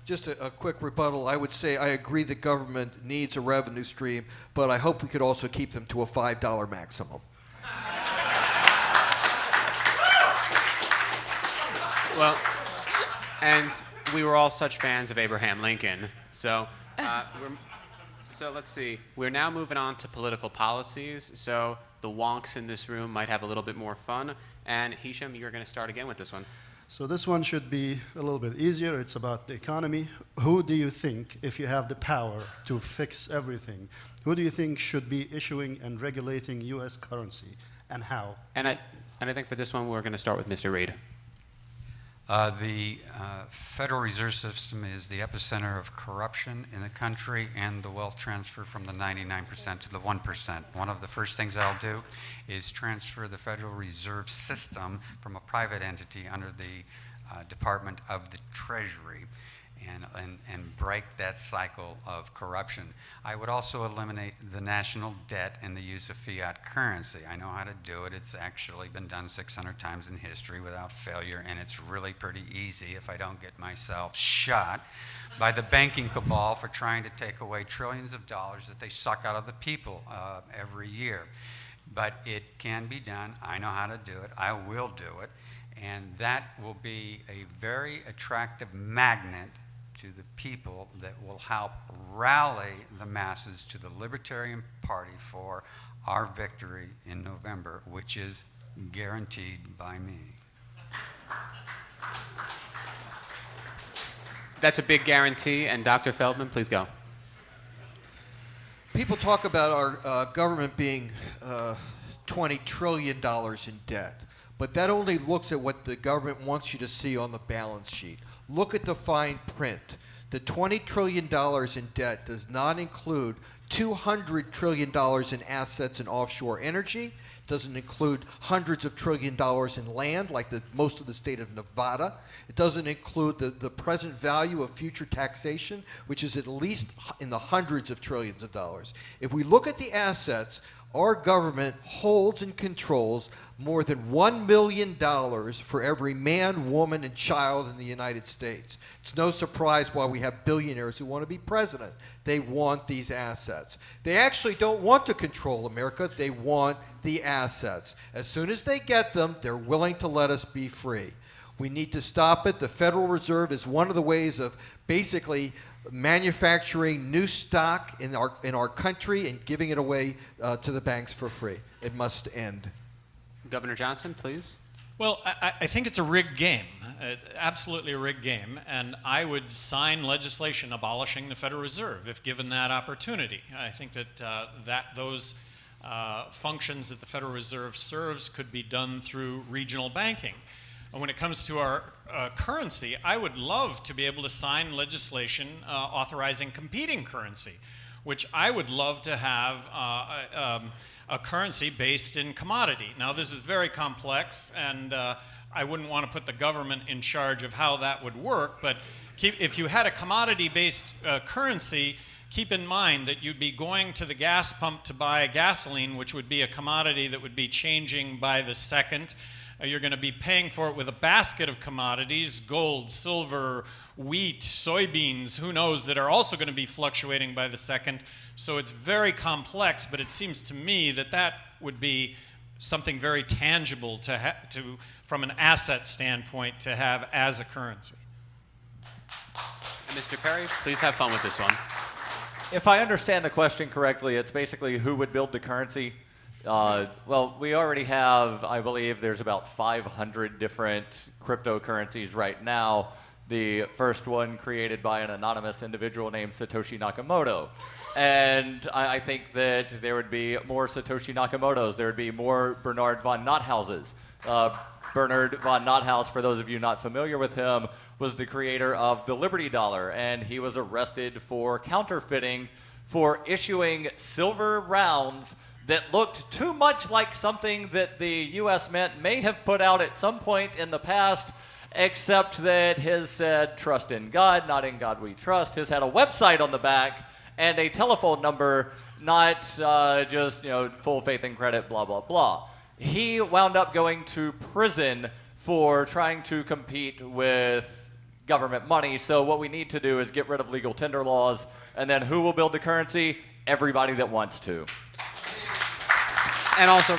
Just a quick rebuttal. I would say I agree that government needs a revenue stream, but I hope we could also keep them to a $5 maximum. Well, and we were all such fans of Abraham Lincoln, so So let's see. We're now moving on to political policies. So the wonks in this room might have a little bit more fun. And Hisham, you're going to start again with this one. So this one should be a little bit easier. It's about the economy. Who do you think, if you have the power to fix everything, who do you think should be issuing and regulating U.S. currency, and how? And I think for this one, we're going to start with Mr. Reed. The Federal Reserve System is the epicenter of corruption in the country and the wealth transfer from the 99% to the 1%. One of the first things I'll do is transfer the Federal Reserve System from a private entity under the Department of the Treasury and break that cycle of corruption. I would also eliminate the national debt and the use of fiat currency. I know how to do it. It's actually been done 600 times in history without failure, and it's really pretty easy if I don't get myself shot by the banking cabal for trying to take away trillions of dollars that they suck out of the people every year. But it can be done. I know how to do it. I will do it. And that will be a very attractive magnet to the people that will help rally the masses to the Libertarian Party for our victory in November, which is guaranteed by me. That's a big guarantee. And Dr. Feldman, please go. People talk about our government being $20 trillion in debt, but that only looks at what the government wants you to see on the balance sheet. Look at the fine print. The $20 trillion in debt does not include $200 trillion in assets in offshore energy. It doesn't include hundreds of $trillions in land, like most of the state of Nevada. It doesn't include the present value of future taxation, which is at least in the hundreds of trillions of dollars. If we look at the assets, our government holds and controls more than $1 million for every man, woman, and child in the United States. It's no surprise why we have billionaires who want to be president. They want these assets. They actually don't want to control America. They want the assets. As soon as they get them, they're willing to let us be free. We need to stop it. The Federal Reserve is one of the ways of basically manufacturing new stock in our country and giving it away to the banks for free. It must end. Governor Johnson, please. Well, I think it's a rigged game. It's absolutely a rigged game, and I would sign legislation abolishing the Federal Reserve if given that opportunity. I think that those functions that the Federal Reserve serves could be done through regional banking. And when it comes to our currency, I would love to be able to sign legislation authorizing competing currency, which I would love to have a currency based in commodity. Now, this is very complex, and I wouldn't want to put the government in charge of how that would work, but if you had a commodity-based currency, keep in mind that you'd be going to the gas pump to buy gasoline, which would be a commodity that would be changing by the second. You're going to be paying for it with a basket of commodities, gold, silver, wheat, soybeans, who knows, that are also going to be fluctuating by the second. So it's very complex, but it seems to me that that would be something very tangible from an asset standpoint, to have as a currency. And Mr. Perry, please have fun with this one. If I understand the question correctly, it's basically who would build the currency. Well, we already have, I believe there's about 500 different cryptocurrencies right now. The first one created by an anonymous individual named Satoshi Nakamoto. And I think that there would be more Satoshi Nakamotos. There would be more Bernard von Nothauses. Bernard von Nothaus, for those of you not familiar with him, was the creator of the Liberty Dollar, and he was arrested for counterfeiting, for issuing silver rounds that looked too much like something that the U.S. Mint may have put out at some point in the past, except that his said, "Trust in God, not in God we trust." His had a website on the back and a telephone number, not just, full faith and credit, blah, blah, blah. He wound up going to prison for trying to compete with government money. So what we need to do is get rid of legal tender laws, and then who will build the currency? Everybody that wants to. And also,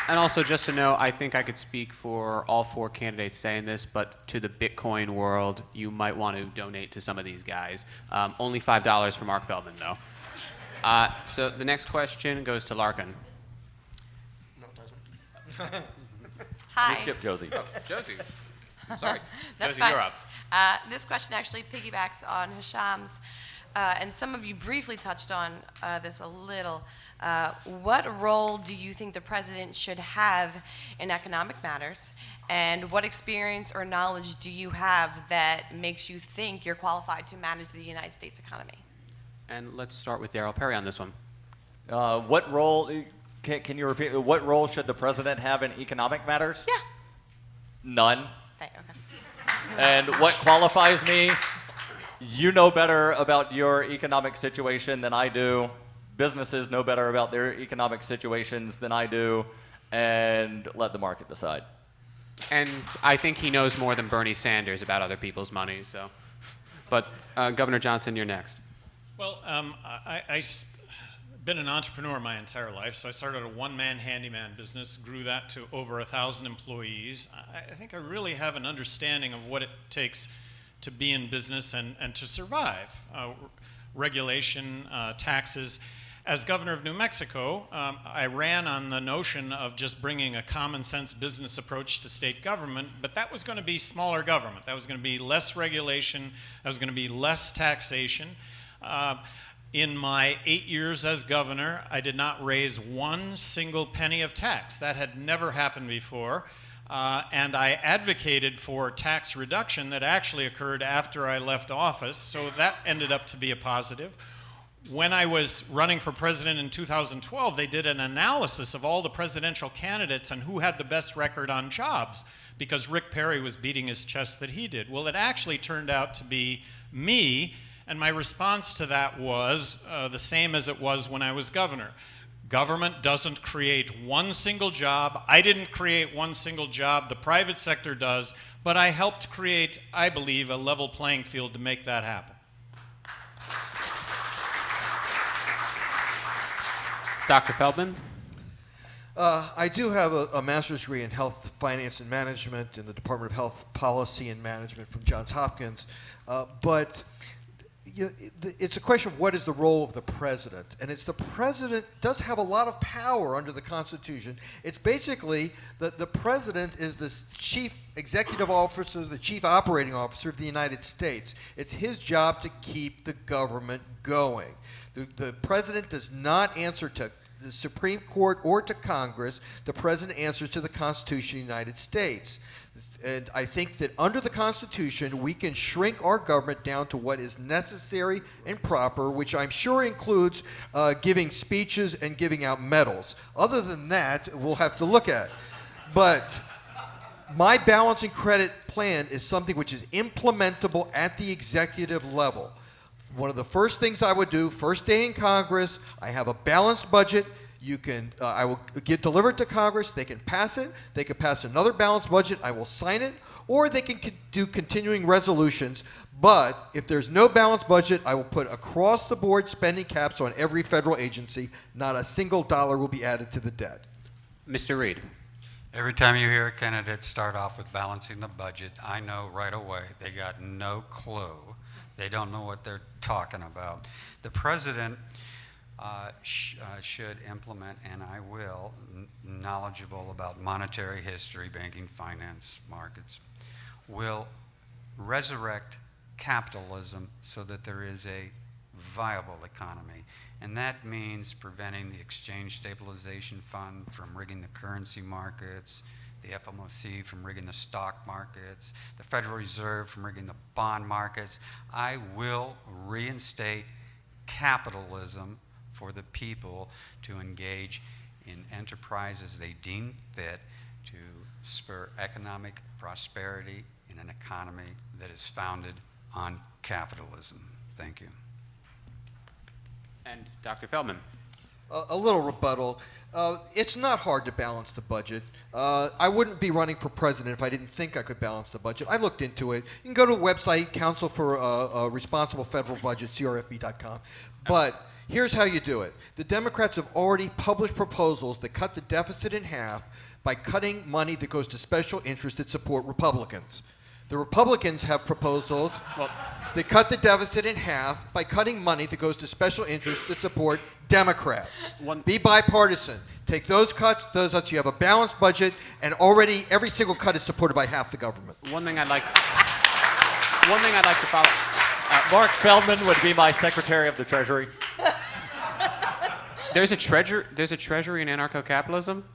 And also, just to know, I think I could speak for all 4 candidates saying this, but to the Bitcoin world, you might want to donate to some of these guys. Only $5 for Marc Feldman, though. So the next question goes to Larkin. No, it doesn't. Hi. We skipped Josie. Oh, Josie. Sorry. That's Josie, fine. you're up. This question actually piggybacks on Hisham's, and some of you briefly touched on this a little. What role do you think the president should have in economic matters, and what experience or knowledge do you have that makes you think you're qualified to manage the United States economy? And let's start with Darryl Perry on this one. What role, can you repeat, what role should the president have in economic matters? Yeah. None. Okay. And what qualifies me? You know better about your economic situation than I do. Businesses know better about their economic situations than I do, and let the market decide. And I think he knows more than Bernie Sanders about other people's money. So, but Governor Johnson, you're next. Well, I've been an entrepreneur my entire life, so I started a one-man handyman business, grew that to over 1,000 employees. I think I really have an understanding of what it takes to be in business and to survive. Regulation, taxes. As governor of New Mexico, I ran on the notion of just bringing a common sense business approach to state government, but that was going to be smaller government. That was going to be less regulation. That was going to be less taxation. In my 8 years as governor, I did not raise one single penny of tax. That had never happened before. And I advocated for tax reduction that actually occurred after I left office, so that ended up to be a positive. When I was running for president in 2012, they did an analysis of all the presidential candidates and who had the best record on jobs, because Rick Perry was beating his chest that he did. Well, it actually turned out to be me, and my response to that was the same as it was when I was governor. Government doesn't create one single job. I didn't create one single job. The private sector does, but I helped create, I believe, a level playing field to make that happen. Dr. Feldman? I do have a master's degree in health finance and management in the Department of Health Policy and Management from Johns Hopkins, but it's a question of what is the role of the president, and it's the president does have a lot of power under the Constitution. It's basically the president is the chief executive officer, the chief operating officer of the United States. It's his job to keep the government going. The president does not answer to the Supreme Court or to Congress. The president answers to the Constitution of the United States. And I think that under the Constitution, we can shrink our government down to what is necessary and proper, which I'm sure includes giving speeches and giving out medals. Other than that, we'll have to look at. But my balancing credit plan is something which is implementable at the executive level. One of the first things I would do, first day in Congress, I have a balanced budget. I will get delivered to Congress. They can pass it. They can pass another balanced budget. I will sign it. Or they can do continuing resolutions. But if there's no balanced budget, I will put across the board spending caps on every federal agency. Not a single dollar will be added to the debt. Mr. Reed? Every time you hear a candidate start off with balancing the budget, I know right away they got no clue. They don't know what they're talking about. The president should implement, and I will, knowledgeable about monetary history, banking, finance, markets, will resurrect capitalism so that there is a viable economy. And that means preventing the Exchange Stabilization Fund from rigging the currency markets, the FOMC from rigging the stock markets, the Federal Reserve from rigging the bond markets. I will reinstate capitalism for the people to engage in enterprises they deem fit to spur economic prosperity in an economy that is founded on capitalism. Thank you. And Dr. Feldman? A little rebuttal. It's not hard to balance the budget. I wouldn't be running for president if I didn't think I could balance the budget. I looked into it. You can go to a website, Council for Responsible Federal Budget, crfb.com. But Here's how you do it. The Democrats have already published proposals that cut the deficit in half by cutting money that goes to special interests that support Republicans. The Republicans have proposals that cut the deficit in half by cutting money that goes to special interests that support Democrats. Be bipartisan. Take those cuts, you have a balanced budget, and already every single cut is supported by half the government. One thing I'd like to follow. Marc Feldman would be my Secretary of the Treasury. There's a treasury in anarcho-capitalism.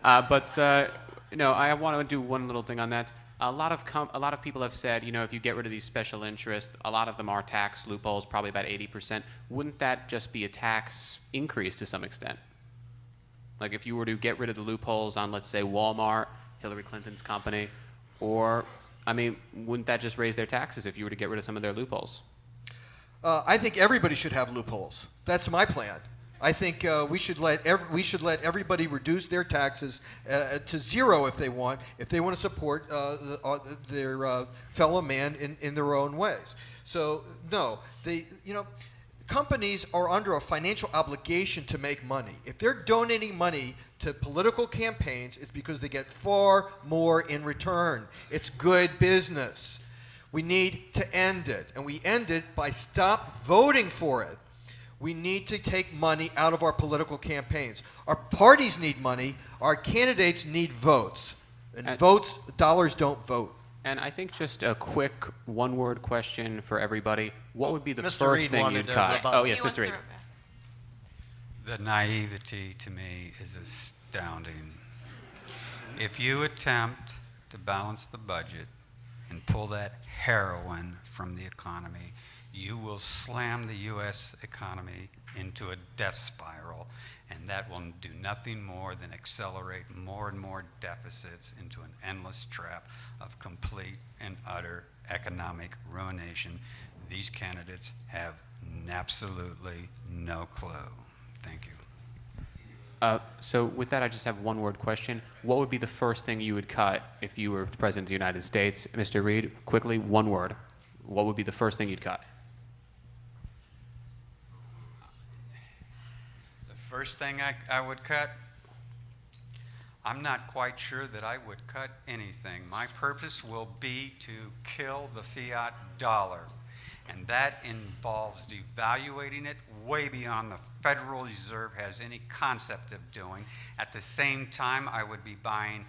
No, I want to do one little thing on that. A lot of people have said, if you get rid of these special interests, a lot of them are tax loopholes, probably about 80%. Wouldn't that just be a tax increase to some extent? Like if you were to get rid of the loopholes on, let's say, Walmart, Hillary Clinton's company, wouldn't that just raise their taxes if you were to get rid of some of their loopholes? I think everybody should have loopholes. That's my plan. I think we should let everybody reduce their taxes to zero if they want to support their fellow man in their own ways. So no, companies are under a financial obligation to make money. If they're donating money to political campaigns, it's because they get far more in return. It's good business. We need to end it, and we end it by stop voting for it. We need to take money out of our political campaigns. Our parties need money. Our candidates need votes. And dollars don't vote. And I think just a quick one-word question for everybody. What would be the Mr. first Reed thing wanted you'd to cut? rebuttal. Oh, yes, Mr. Reed. The naivety to me is astounding. If you attempt to balance the budget and pull that heroin from the economy, you will slam the U.S. economy into a death spiral, and that will do nothing more than accelerate more and more deficits into an endless trap of complete and utter economic ruination. These candidates have absolutely no clue. Thank you. So with that, I just have one word question. What would be the first thing you would cut if you were President of the United States? Mr. Reed, quickly, one word. What would be the first thing you'd cut? The first thing I would cut, I'm not quite sure that I would cut anything. My purpose will be to kill the fiat dollar, and that involves devaluating it way beyond the Federal Reserve has any concept of doing. At the same time, I would be buying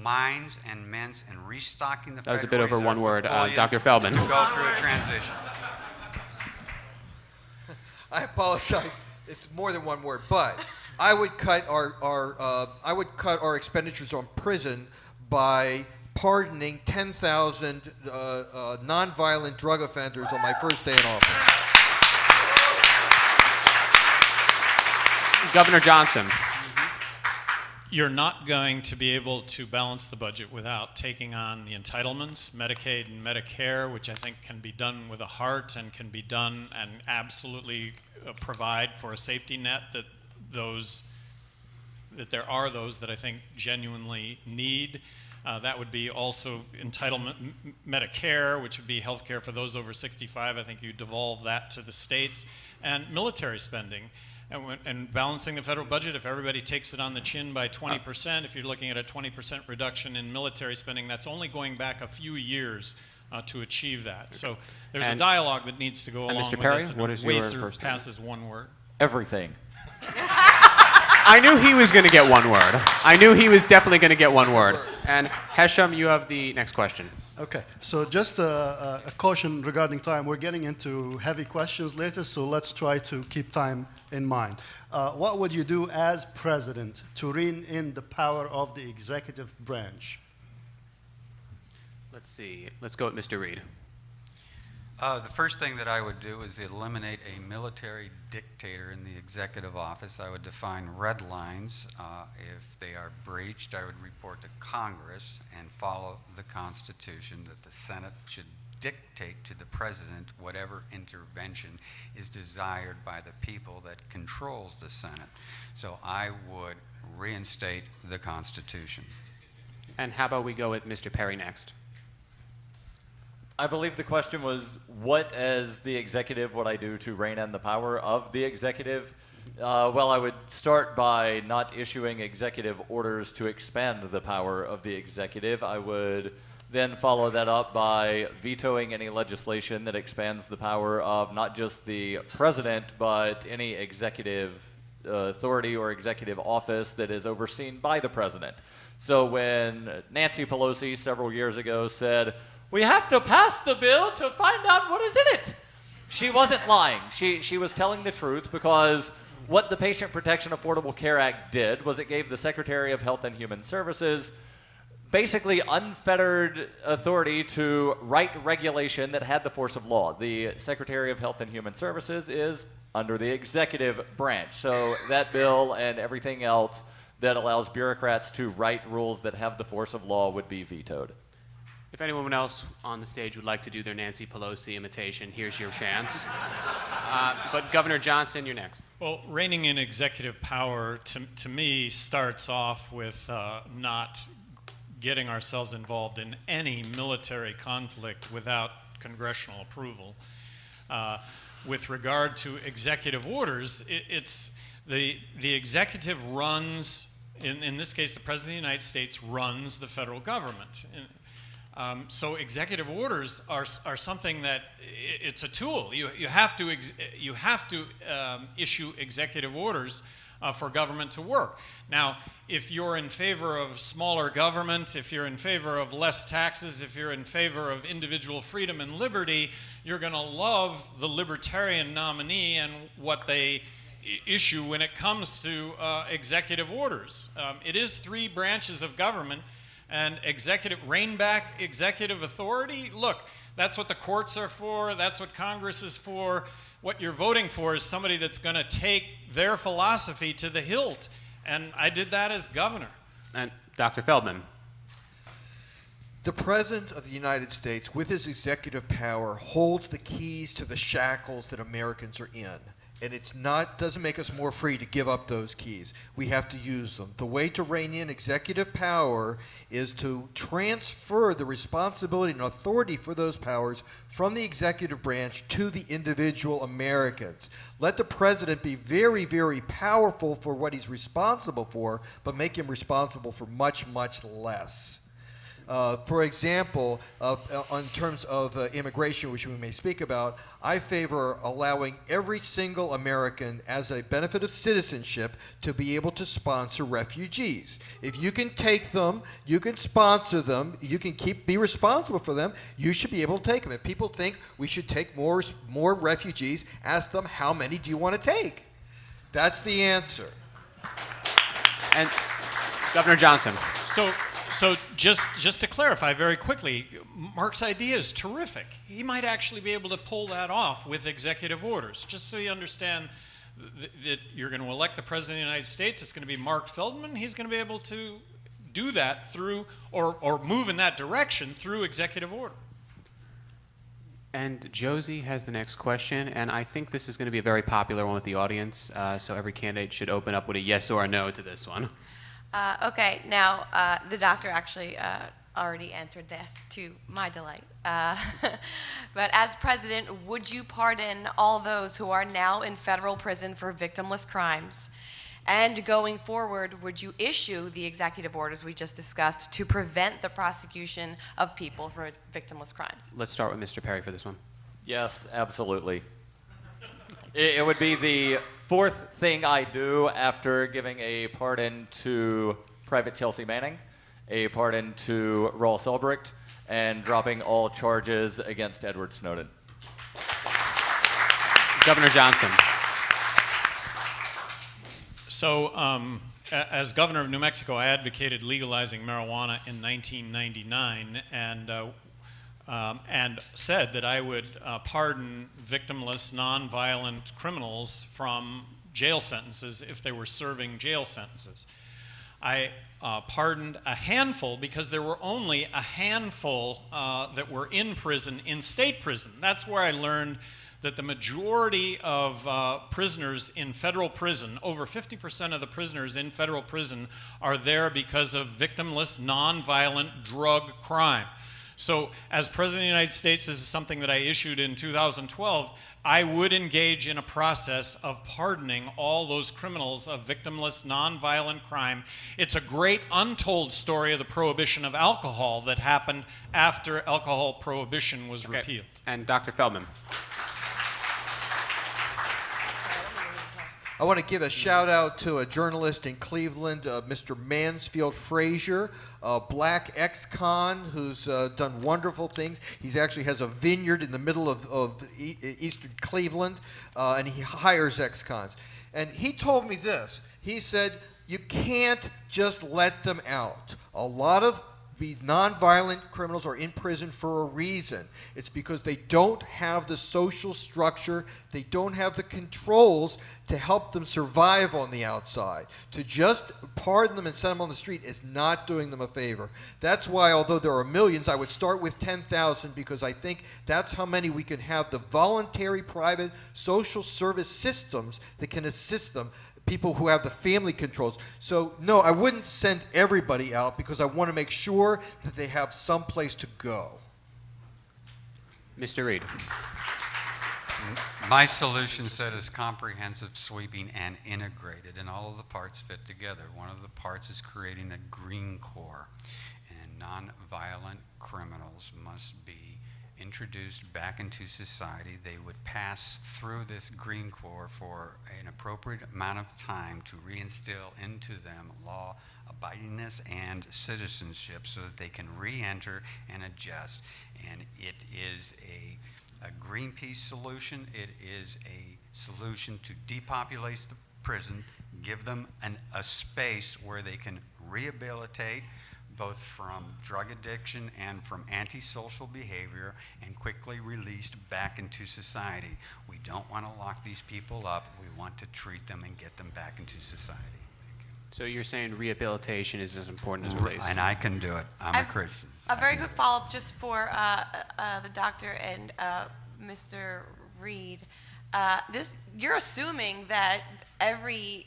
mines and mints and restocking the Federal Reserve. That was a bit over one word. bullion Dr. Feldman. To go through a transition. I apologize. It's more than one word, but I would cut our expenditures on prison by pardoning 10,000 nonviolent drug offenders on my first day in office. Governor Johnson. You're not going to be able to balance the budget without taking on the entitlements, Medicaid and Medicare, which I think can be done with a heart and can be done and absolutely provide for a safety net that there are those that I think genuinely need. That would be also entitlement Medicare, which would be health care for those over 65. I think you devolve that to the states. And military spending. And balancing the federal budget, if everybody takes it on the chin by 20%, if you're looking at a 20% reduction in military spending, that's only going back a few years to achieve that. So there's a dialogue that needs to go along Mr. with Perry, this. And what is your Wacer first thing? passes one word. Everything. I knew he was going to get one word. I knew he was definitely going to get one word. And Hesham, you have the next question. Okay, so just a caution regarding time. We're getting into heavy questions later, so let's try to keep time in mind. What would you do as president to rein in the power of the executive branch? Let's see. Let's go with Mr. Reed. The first thing that I would do is eliminate a military dictator in the executive office. I would define red lines. If they are breached, I would report to Congress and follow the Constitution that the Senate should dictate to the president whatever intervention is desired by the people that controls the Senate. So I would reinstate the Constitution. And how about we go with Mr. Perry next? I believe the question was, what as the executive would I do to rein in the power of the executive? Well, I would start by not issuing executive orders to expand the power of the executive. I would then follow that up by vetoing any legislation that expands the power of not just the president, but any executive authority or executive office that is overseen by the president. So when Nancy Pelosi several years ago said, "We have to pass the bill to find out what is in it," she wasn't lying. She was telling the truth, because what the Patient Protection Affordable Care Act did was it gave the Secretary of Health and Human Services basically unfettered authority to write regulation that had the force of law. The Secretary of Health and Human Services is under the executive branch. So that bill and everything else that allows bureaucrats to write rules that have the force of law would be vetoed. If anyone else on the stage would like to do their Nancy Pelosi imitation, here's your chance. But Governor Johnson, you're next. Well, reining in executive power, to me, starts off with not getting ourselves involved in any military conflict without congressional approval. With regard to executive orders, it's the executive runs, in this case, the President of the United States runs the federal government. So executive orders are something that it's a tool. You have to issue executive orders for government to work. Now, if you're in favor of smaller government, if you're in favor of less taxes, if you're in favor of individual freedom and liberty, you're going to love the Libertarian nominee and what they issue when it comes to executive orders. It is 3 branches of government, and rein back executive authority. Look, that's what the courts are for. That's what Congress is for. What you're voting for is somebody that's going to take their philosophy to the hilt. And I did that as governor. And Dr. Feldman. The President of the United States, with his executive power, holds the keys to the shackles that Americans are in. And doesn't make us more free to give up those keys. We have to use them. The way to rein in executive power is to transfer the responsibility and authority for those powers from the executive branch to the individual Americans. Let the president be very, very powerful for what he's responsible for, but make him responsible for much, much less. For example, in terms of immigration, which we may speak about, I favor allowing every single American, as a benefit of citizenship, to be able to sponsor refugees. If you can take them, you can sponsor them, you can be responsible for them, you should be able to take them. If people think we should take more refugees, ask them, how many do you want to take? That's the answer. And Governor Johnson. So just to clarify very quickly, Marc's idea is terrific. He might actually be able to pull that off with executive orders. Just so you understand that you're going to elect the President of the United States, it's going to be Marc Feldman. He's going to be able to do that through, or move in that direction through executive order. And Josie has the next question, and I think this is going to be a very popular one with the audience, so every candidate should open up with a yes or a no to this one. Okay, now the doctor actually already answered this to my delight. But as president, would you pardon all those who are now in federal prison for victimless crimes? And going forward, would you issue the executive orders we just discussed to prevent the prosecution of people for victimless crimes? Let's start with Mr. Perry for this one. Yes, absolutely. It would be the 4th thing I do after giving a pardon to Private Chelsea Manning, a pardon to Raul Selbrecht, and dropping all charges against Edward Snowden. Governor Johnson. So, as governor of New Mexico, I advocated legalizing marijuana in 1999, and said that I would pardon victimless, nonviolent criminals from jail sentences if they were serving jail sentences. I pardoned a handful because there were only a handful that were in prison, in state prison. That's where I learned that the majority of prisoners in federal prison, over 50% of the prisoners in federal prison, are there because of victimless, nonviolent drug crime. So as President of the United States, this is something that I issued in 2012, I would engage in a process of pardoning all those criminals of victimless, nonviolent crime. It's a great untold story of the prohibition of alcohol that happened after alcohol prohibition was repealed. And Dr. Feldman. I want to give a shout out to a journalist in Cleveland, Mr. Mansfield Frazier, a black ex-con who's done wonderful things. He actually has a vineyard in the middle of eastern Cleveland, and he hires ex-cons. And he told me this. He said, you can't just let them out. A lot of the nonviolent criminals are in prison for a reason. It's because they don't have the social structure, they don't have the controls to help them survive on the outside. To just pardon them and send them on the street is not doing them a favor. That's why, although there are millions, I would start with 10,000 because I think that's how many we can have the voluntary private social service systems that can assist them, people who have the family controls. So no, I wouldn't send everybody out because I want to make sure that they have some place to go. Mr. Reed. My solution set is comprehensive, sweeping, and integrated, and all of the parts fit together. One of the parts is creating a green corps, and nonviolent criminals must be introduced back into society. They would pass through this green corps for an appropriate amount of time to reinstill into them law abidingness and citizenship so that they can re-enter and adjust. And it is a Greenpeace solution. It is a solution to depopulate the prison, give them a space where they can rehabilitate both from drug addiction and from antisocial behavior, and quickly released back into society. We don't want to lock these people up. We want to treat them and get them back into society. Thank you. So you're saying rehabilitation is as important as release? And I can do it. I'm a Christian. A very quick follow-up just for the doctor and Mr. Reed. You're assuming that every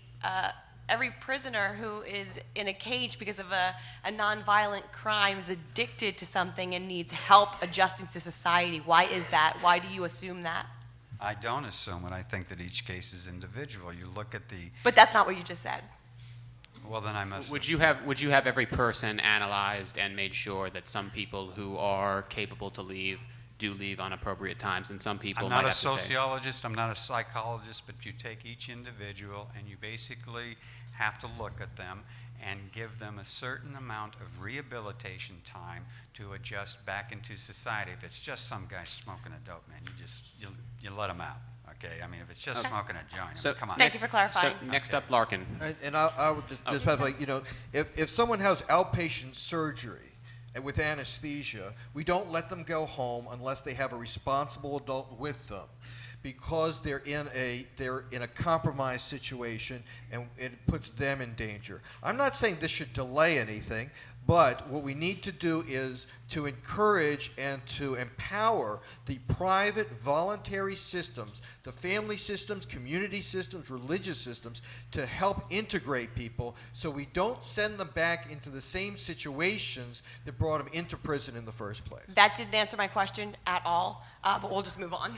prisoner who is in a cage because of a nonviolent crime is addicted to something and needs help adjusting to society. Why is that? Why do you assume that? I don't assume it. I think that each case is individual. You look at the... But that's not what you just said. Well, then I must... Would you have every person analyzed and made sure that some people who are capable to leave do leave on appropriate times, and some people might have to stay? I'm not a sociologist, I'm not a psychologist, but you take each individual and you basically have to look at them and give them a certain amount of rehabilitation time to adjust back into society. If it's just some guy smoking a dope, man, you let him out. Okay, I mean, if it's just smoking a joint, I mean, come on. Thank you for clarifying. So next up, Larkin. And I would just like, you know, if someone has outpatient surgery and with anesthesia, we don't let them go home unless they have a responsible adult with them, because they're in a compromised situation and it puts them in danger. I'm not saying this should delay anything, but what we need to do is to encourage and to empower the private voluntary systems, the family systems, community systems, religious systems, to help integrate people so we don't send them back into the same situations that brought them into prison in the first place. That didn't answer my question at all, but we'll just move on.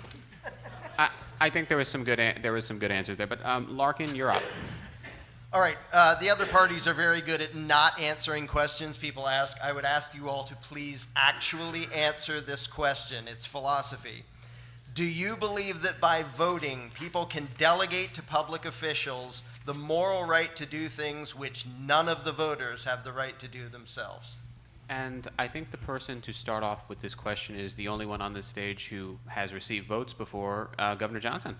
I think there was some good answers there, but Larkin, you're up. All right, the other parties are very good at not answering questions people ask. I would ask you all to please actually answer this question. It's philosophy. Do you believe that by voting, people can delegate to public officials the moral right to do things which none of the voters have the right to do themselves? And I think the person to start off with this question is the only one on this stage who has received votes before, Governor Johnson.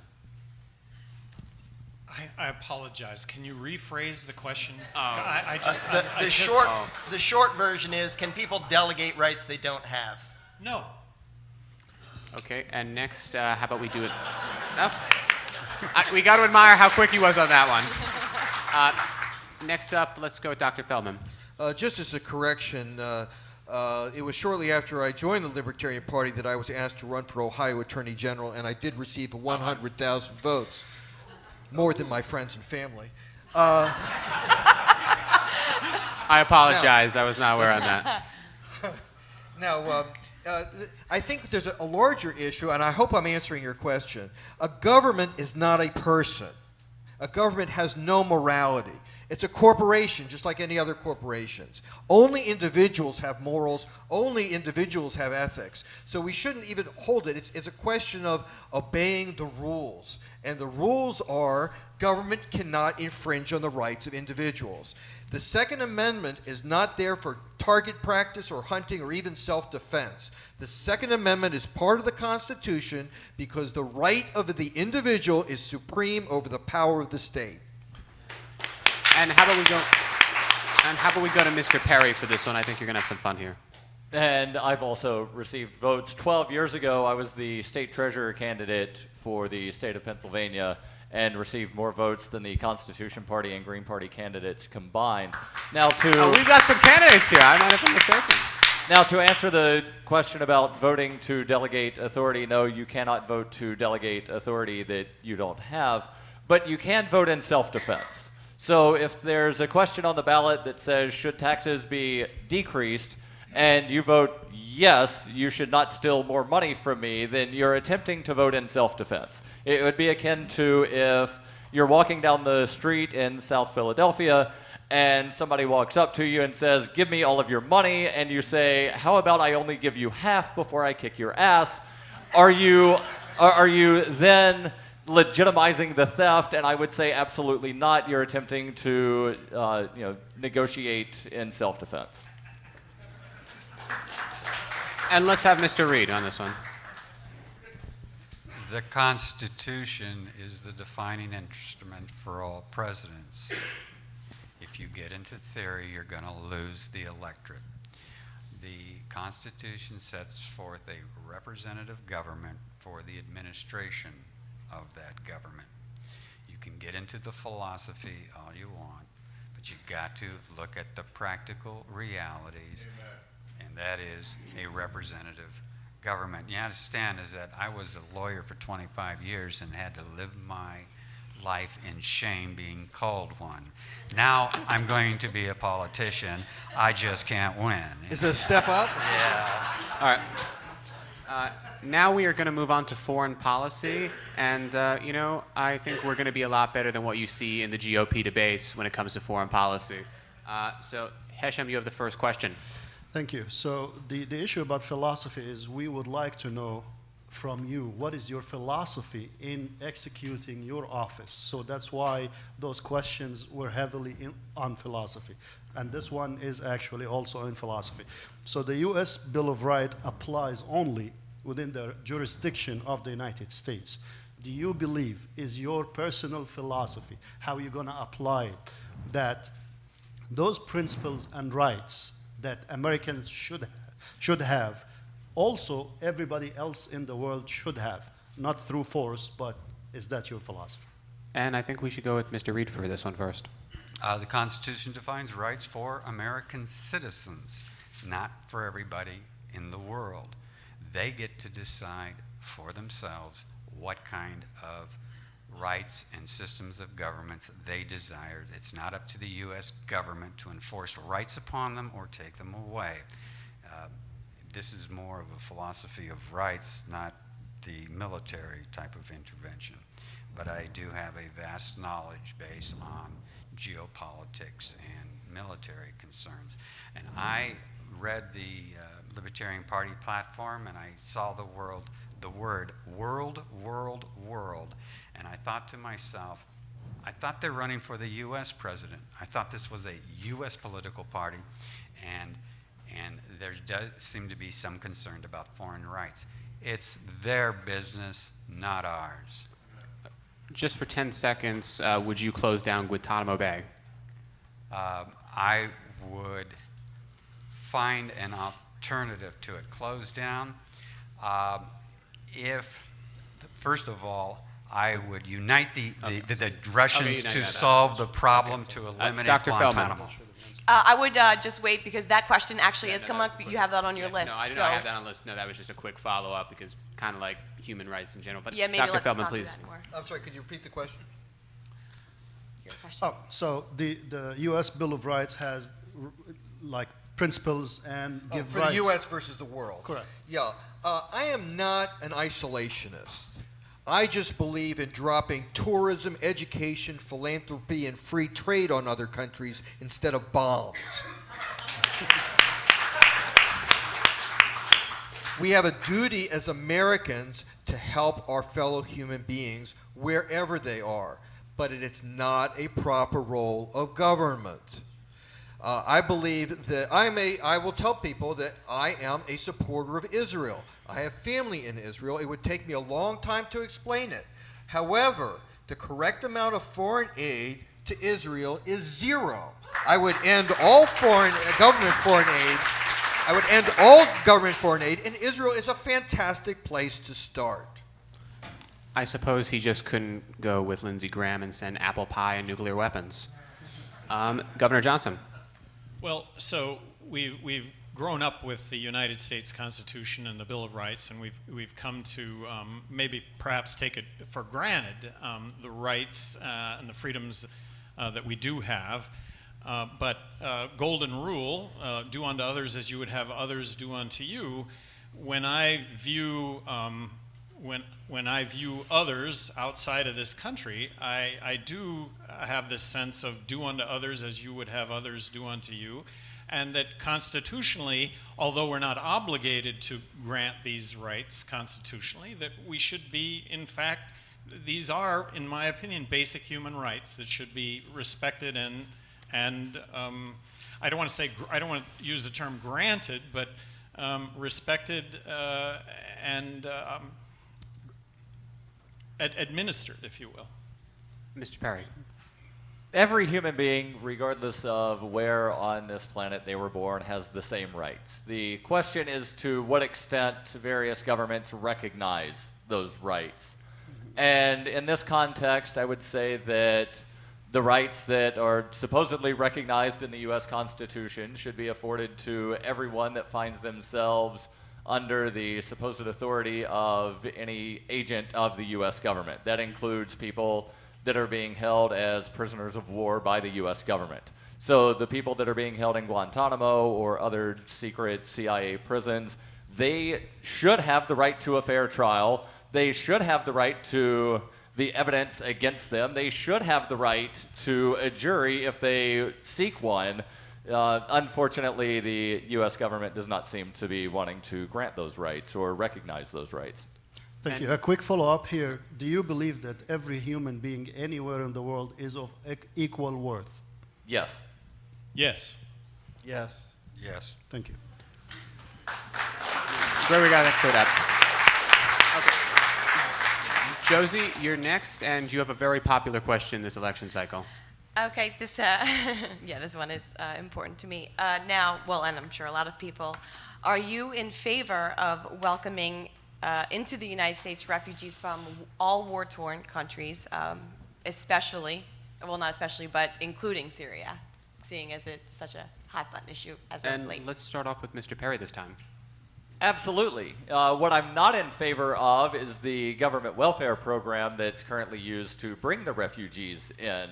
I apologize. Can you rephrase the question? The short version is, can people delegate rights they don't have? No. Okay, and next, how about we do it? No? We got to admire how quick he was on that one. Next up, let's go with Dr. Feldman. Just as a correction, it was shortly after I joined the Libertarian Party that I was asked to run for Ohio Attorney General, and I did receive 100,000 votes, more than my friends and family. I apologize. I was not aware of that. Now, I think there's a larger issue, and I hope I'm answering your question. A government is not a person. A government has no morality. It's a corporation, just like any other corporations. Only individuals have morals. Only individuals have ethics. So we shouldn't even hold it. It's a question of obeying the rules. And the rules are government cannot infringe on the rights of individuals. The Second Amendment is not there for target practice or hunting or even self-defense. The Second Amendment is part of the Constitution because the right of the individual is supreme over the power of the state. And how about we go to Mr. Perry for this one? I think you're going to have some fun here. And I've also received votes. 12 years ago, I was the state treasurer candidate for the state of Pennsylvania and received more votes than the Constitution Party and Green Party candidates combined. Now we've got some candidates here. I might have been mistaken. Now, to answer the question about voting to delegate authority, no, you cannot vote to delegate authority that you don't have, but you can vote in self-defense. So if there's a question on the ballot that says, should taxes be decreased, and you vote yes, you should not steal more money from me, then you're attempting to vote in self-defense. It would be akin to if you're walking down the street in South Philadelphia and somebody walks up to you and says, give me all of your money, and you say, how about I only give you half before I kick your ass? Are you then legitimizing the theft? And I would say absolutely not. You're attempting to negotiate in self-defense. And let's have Mr. Reed on this one. The Constitution is the defining instrument for all presidents. If you get into theory, you're going to lose the electorate. The Constitution sets forth a representative government for the administration of that government. You can get into the philosophy all you want, but you've got to look at the practical realities. Amen. And that is a representative government. You understand is that I was a lawyer for 25 years and had to live my life in shame being called one. Now I'm going to be a politician. I just can't win. Is it a step up? Yeah. All right. Now we are going to move on to foreign policy. And, I think we're going to be a lot better than what you see in the GOP debates when it comes to foreign policy. So, Hesham, you have the first question. Thank you. So the issue about philosophy is we would like to know from you, what is your philosophy in executing your office? So that's why those questions were heavily on philosophy. And this one is actually also in philosophy. So the U.S. Bill of Rights applies only within the jurisdiction of the United States. Do you believe, is your personal philosophy, how you're going to apply it, that those principles and rights that Americans should have, also everybody else in the world should have, not through force, but is that your philosophy? And I think we should go with Mr. Reed for this one first. The Constitution defines rights for American citizens, not for everybody in the world. They get to decide for themselves what kind of rights and systems of governments they desire. It's not up to the U.S. government to enforce rights upon them or take them away. This is more of a philosophy of rights, not the military type of intervention. But I do have a vast knowledge base on geopolitics and military concerns. And I read the Libertarian Party platform, and I saw the word world, and I thought to myself, I thought they're running for the U.S. president. I thought this was a U.S. political party, and there does seem to be some concern about foreign rights. It's their business, not ours. Just for 10 seconds, would you close down Guantanamo Bay? I would find an alternative to it. Close down. First of all, I would unite the Russians to solve the problem to eliminate Dr. Guantanamo. Feldman. I would just wait because that question actually has come up, but you have that on your list. No, I did not have that on the list. No, that was just a quick follow-up because kind of like human rights in general. But yeah, maybe Dr. let's Feldman, not do please. that anymore. I'm sorry, could you repeat the question? Your question. Oh, so the U.S. Bill of Rights has principles and give For rights. the U.S. versus the world. Correct. Yeah. I am not an isolationist. I just believe in dropping tourism, education, philanthropy, and free trade on other countries instead of bombs. We have a duty as Americans to help our fellow human beings wherever they are, but it is not a proper role of government. I believe that I will tell people that I am a supporter of Israel. I have family in Israel. It would take me a long time to explain it. However, the correct amount of foreign aid to Israel is zero. I would end all government foreign aid. I would end all government foreign aid, and Israel is a fantastic place to start. I suppose he just couldn't go with Lindsey Graham and send apple pie and nuclear weapons. Governor Johnson. Well, so we've grown up with the United States Constitution and the Bill of Rights, and we've come to maybe perhaps take it for granted, the rights and the freedoms that we do have. But golden rule, do unto others as you would have others do unto you. When I view when I view others outside of this country, I do have this sense of do unto others as you would have others do unto you, and that constitutionally, although we're not obligated to grant these rights constitutionally, that we should be, in fact, these are, in my opinion, basic human rights that should be respected and I don't want to use the term granted, but respected and administered, if you will. Mr. Perry. Every human being, regardless of where on this planet they were born, has the same rights. The question is to what extent various governments recognize those rights. And in this context, I would say that the rights that are supposedly recognized in the U.S. Constitution should be afforded to everyone that finds themselves under the supposed authority of any agent of the U.S. government. That includes people that are being held as prisoners of war by the U.S. government. So the people that are being held in Guantanamo or other secret CIA prisons, they should have the right to a fair trial. They should have the right to the evidence against them. They should have the right to a jury if they seek one. Unfortunately, the U.S. government does not seem to be wanting to grant those rights or recognize those rights. Thank you. A quick follow-up here. Do you believe that every human being anywhere in the world is of equal worth? Yes. Yes. Yes. Yes. Thank you. Where we got that cleared up. Okay. Josie, you're next, and you have a very popular question this election cycle. Okay, this yeah, this one is important to me. Now, well, and I'm sure a lot of people, are you in favor of welcoming into the United States refugees from all war-torn countries, especially, well, not especially, but including Syria, seeing as it's such a hot-button issue as of late? And let's start off with Mr. Perry this time. Absolutely. What I'm not in favor of is the government welfare program that's currently used to bring the refugees in.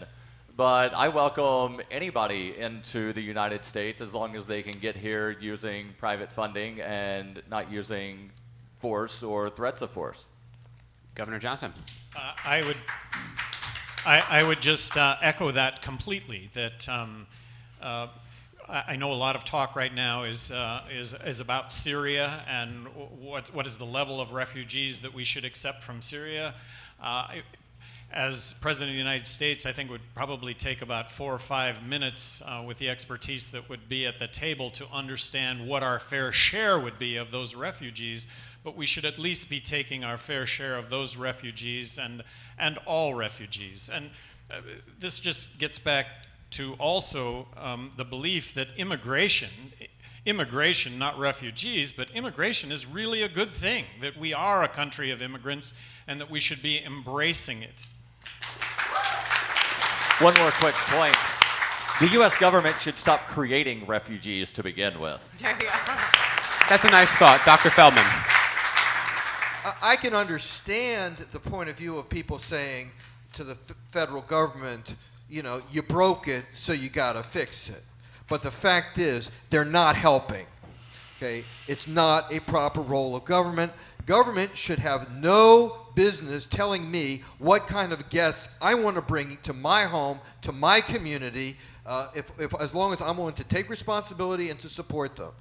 But I welcome anybody into the United States as long as they can get here using private funding and not using force or threats of force. Governor Johnson. I would just echo that completely. That I know a lot of talk right now is about Syria and what is the level of refugees that we should accept from Syria. As President of the United States, I think it would probably take about 4 or 5 minutes with the expertise that would be at the table to understand what our fair share would be of those refugees. But we should at least be taking our fair share of those refugees and all refugees. And this just gets back to also the belief that immigration, not refugees, but immigration is really a good thing, that we are a country of immigrants and that we should be embracing it. One more quick point. The U.S. government should stop creating refugees to begin with. There you go. That's a nice thought. Dr. Feldman. I can understand the point of view of people saying to the federal government, you know, you broke it, so you got to fix it. But the fact is, they're not helping. Okay? It's not a proper role of government. Government should have no business telling me what kind of guests I want to bring to my home, to my community, as long as I'm willing to take responsibility and to support them.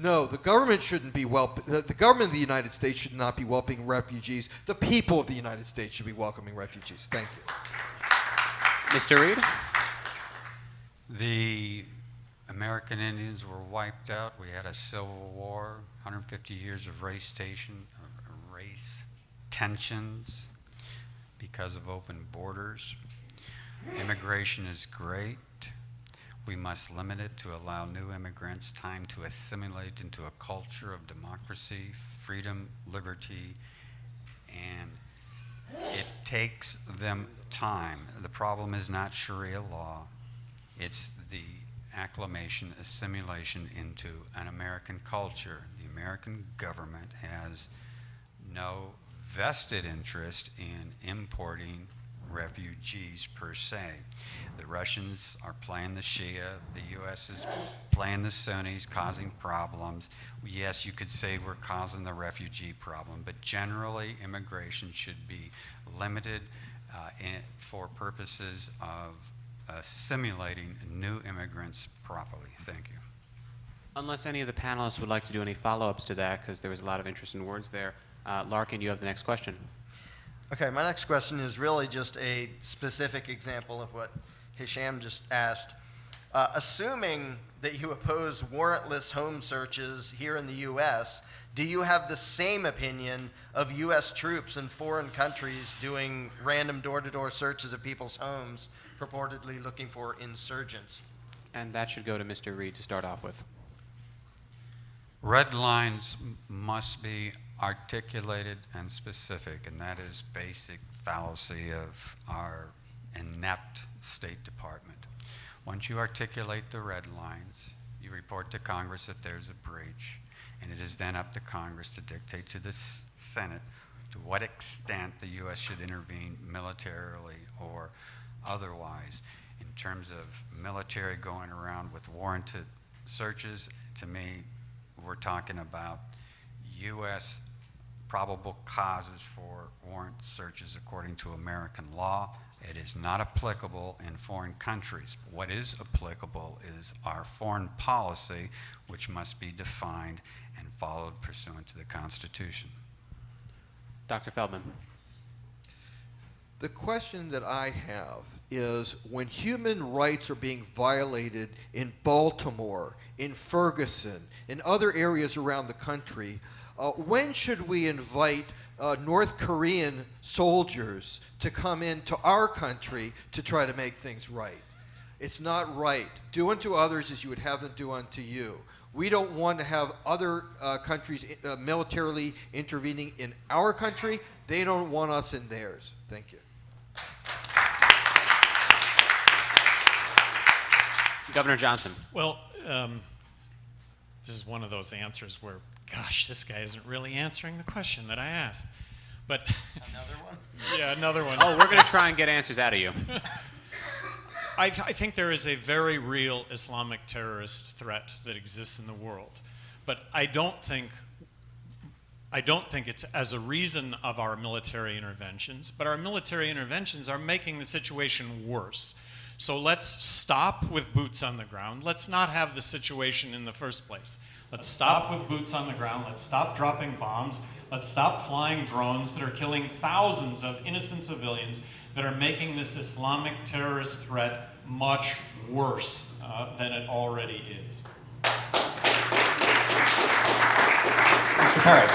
No, the government shouldn't be the government of the United States should not be welcoming refugees. The people of the United States should be welcoming refugees. Thank you. Mr. Reed? The American Indians were wiped out. We had a civil war, 150 years of race tensions because of open borders. Immigration is great. We must limit it to allow new immigrants time to assimilate into a culture of democracy, freedom, liberty, and it takes them time. The problem is not Sharia law. It's the acclimation, assimilation into an American culture. The American government has no vested interest in importing refugees per se. The Russians are playing the Shia, the U.S. is playing the Sunnis, causing problems. Yes, you could say we're causing the refugee problem, but generally immigration should be limited for purposes of assimilating new immigrants properly. Thank you. Unless any of the panelists would like to do any follow-ups to that, because there was a lot of interesting words there. Larkin, you have the next question. Okay, my next question is really just a specific example of what Hisham just asked. Assuming that you oppose warrantless home searches here in the U.S., do you have the same opinion of U.S. troops in foreign countries doing random door-to-door searches of people's homes, purportedly looking for insurgents? And that should go to Mr. Reed to start off with. Red lines must be articulated and specific, and that is basic fallacy of our inept State Department. Once you articulate the red lines, you report to Congress if there's a breach, and it is then up to Congress to dictate to the Senate to what extent the U.S. should intervene militarily or otherwise. In terms of military going around with warranted searches, to me, we're talking about U.S. probable causes for warrant searches according to American law. It is not applicable in foreign countries. What is applicable is our foreign policy, which must be defined and followed pursuant to the Constitution. Dr. Feldman. The question that I have is, when human rights are being violated in Baltimore, in Ferguson, in other areas around the country, when should we invite North Korean soldiers to come into our country to try to make things right? It's not right. Do unto others as you would have them do unto you. We don't want to have other countries militarily intervening in our country. They don't want us in theirs. Thank you. Governor Johnson. Well, this is one of those answers where, gosh, this guy isn't really answering the question that I asked. But Another one? yeah, another one. Oh, we're going to try and get answers out of you. I think there is a very real Islamic terrorist threat that exists in the world, but I don't think it's as a reason of our military interventions, but our military interventions are making the situation worse. So let's stop with boots on the ground. Let's not have the situation in the first place. Let's stop with boots on the ground. Let's stop dropping bombs. Let's stop flying drones that are killing thousands of innocent civilians, that are making this Islamic terrorist threat much worse than it already is. Mr. Perry,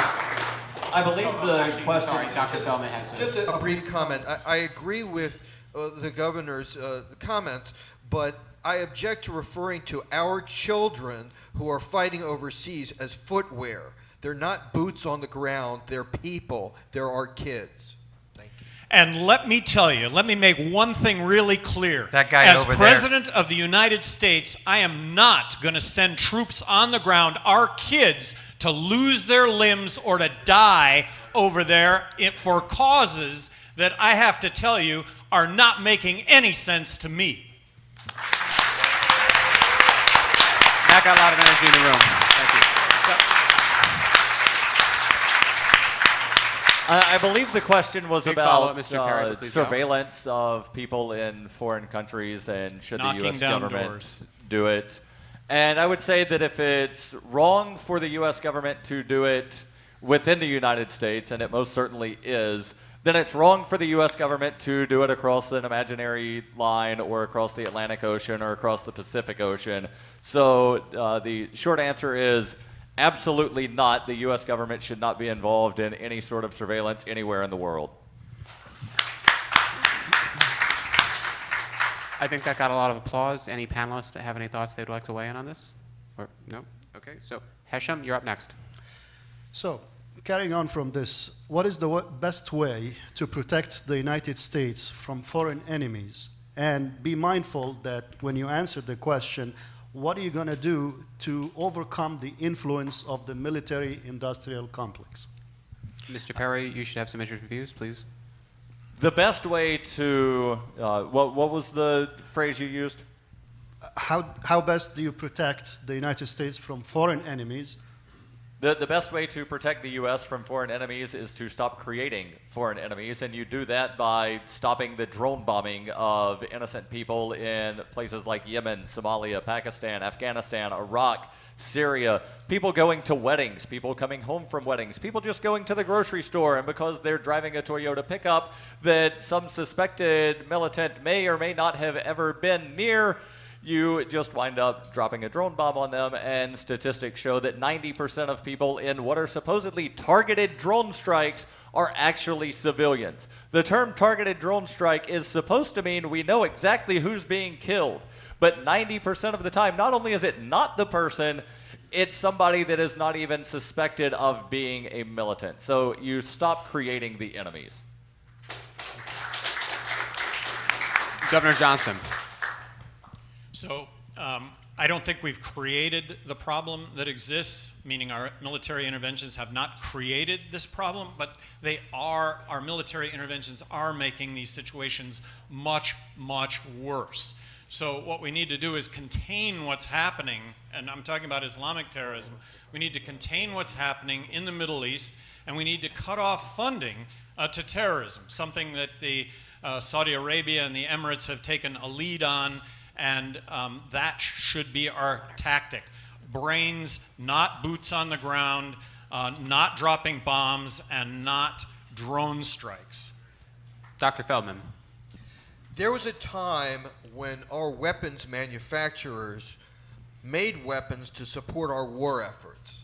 I believe the Actually, question... sorry, Dr. Feldman has to... Just a brief comment. I agree with the governor's comments, but I object to referring to our children who are fighting overseas as footwear. They're not boots on the ground. They're people. They're our kids. Thank you. And let me tell you, let me make one thing really clear. That guy As over there. President of the United States, I am not going to send troops on the ground, our kids, to lose their limbs or to die over there for causes that I have to tell you are not making any sense to me. that got a lot of energy in the room. Thank you. I believe the question was Big about follow-up, Mr. Perry, but please go. surveillance of people in foreign countries and should the Knocking U.S. down government doors. do it. And I would say that if it's wrong for the U.S. government to do it within the United States, and it most certainly is, then it's wrong for the U.S. government to do it across an imaginary line or across the Atlantic Ocean or across the Pacific Ocean. So the short answer is absolutely not. The U.S. government should not be involved in any sort of surveillance anywhere in the world. I think that got a lot of applause. Any panelists that have any thoughts they'd like to weigh in on this? Or no? Okay, so Hesham, you're up next. So, carrying on from this, what is the best way to protect the United States from foreign enemies? And be mindful that when you answer the question, what are you going to do to overcome the influence of the military-industrial complex? Mr. Perry, you should have some interesting views, please. The best way to, what was the phrase you used? How best do you protect the United States from foreign enemies? The best way to protect the U.S. from foreign enemies is to stop creating foreign enemies, and you do that by stopping the drone bombing of innocent people in places like Yemen, Somalia, Pakistan, Afghanistan, Iraq, Syria, people going to weddings, people coming home from weddings, people just going to the grocery store, and because they're driving a Toyota pickup that some suspected militant may or may not have ever been near, you just wind up dropping a drone bomb on them, and statistics show that 90% of people in what are supposedly targeted drone strikes are actually civilians. The term targeted drone strike is supposed to mean we know exactly who's being killed, but 90% of the time, not only is it not the person, it's somebody that is not even suspected of being a militant. So you stop creating the enemies. Governor Johnson. So I don't think we've created the problem that exists, meaning our military interventions have not created this problem, but our military interventions are making these situations much, much worse. So what we need to do is contain what's happening, and I'm talking about Islamic terrorism. We need to contain what's happening in the Middle East, and we need to cut off funding to terrorism, something that the Saudi Arabia and the Emirates have taken a lead on, and that should be our tactic. Brains, not boots on the ground, not dropping bombs, and not drone strikes. Dr. Feldman. There was a time when our weapons manufacturers made weapons to support our war efforts.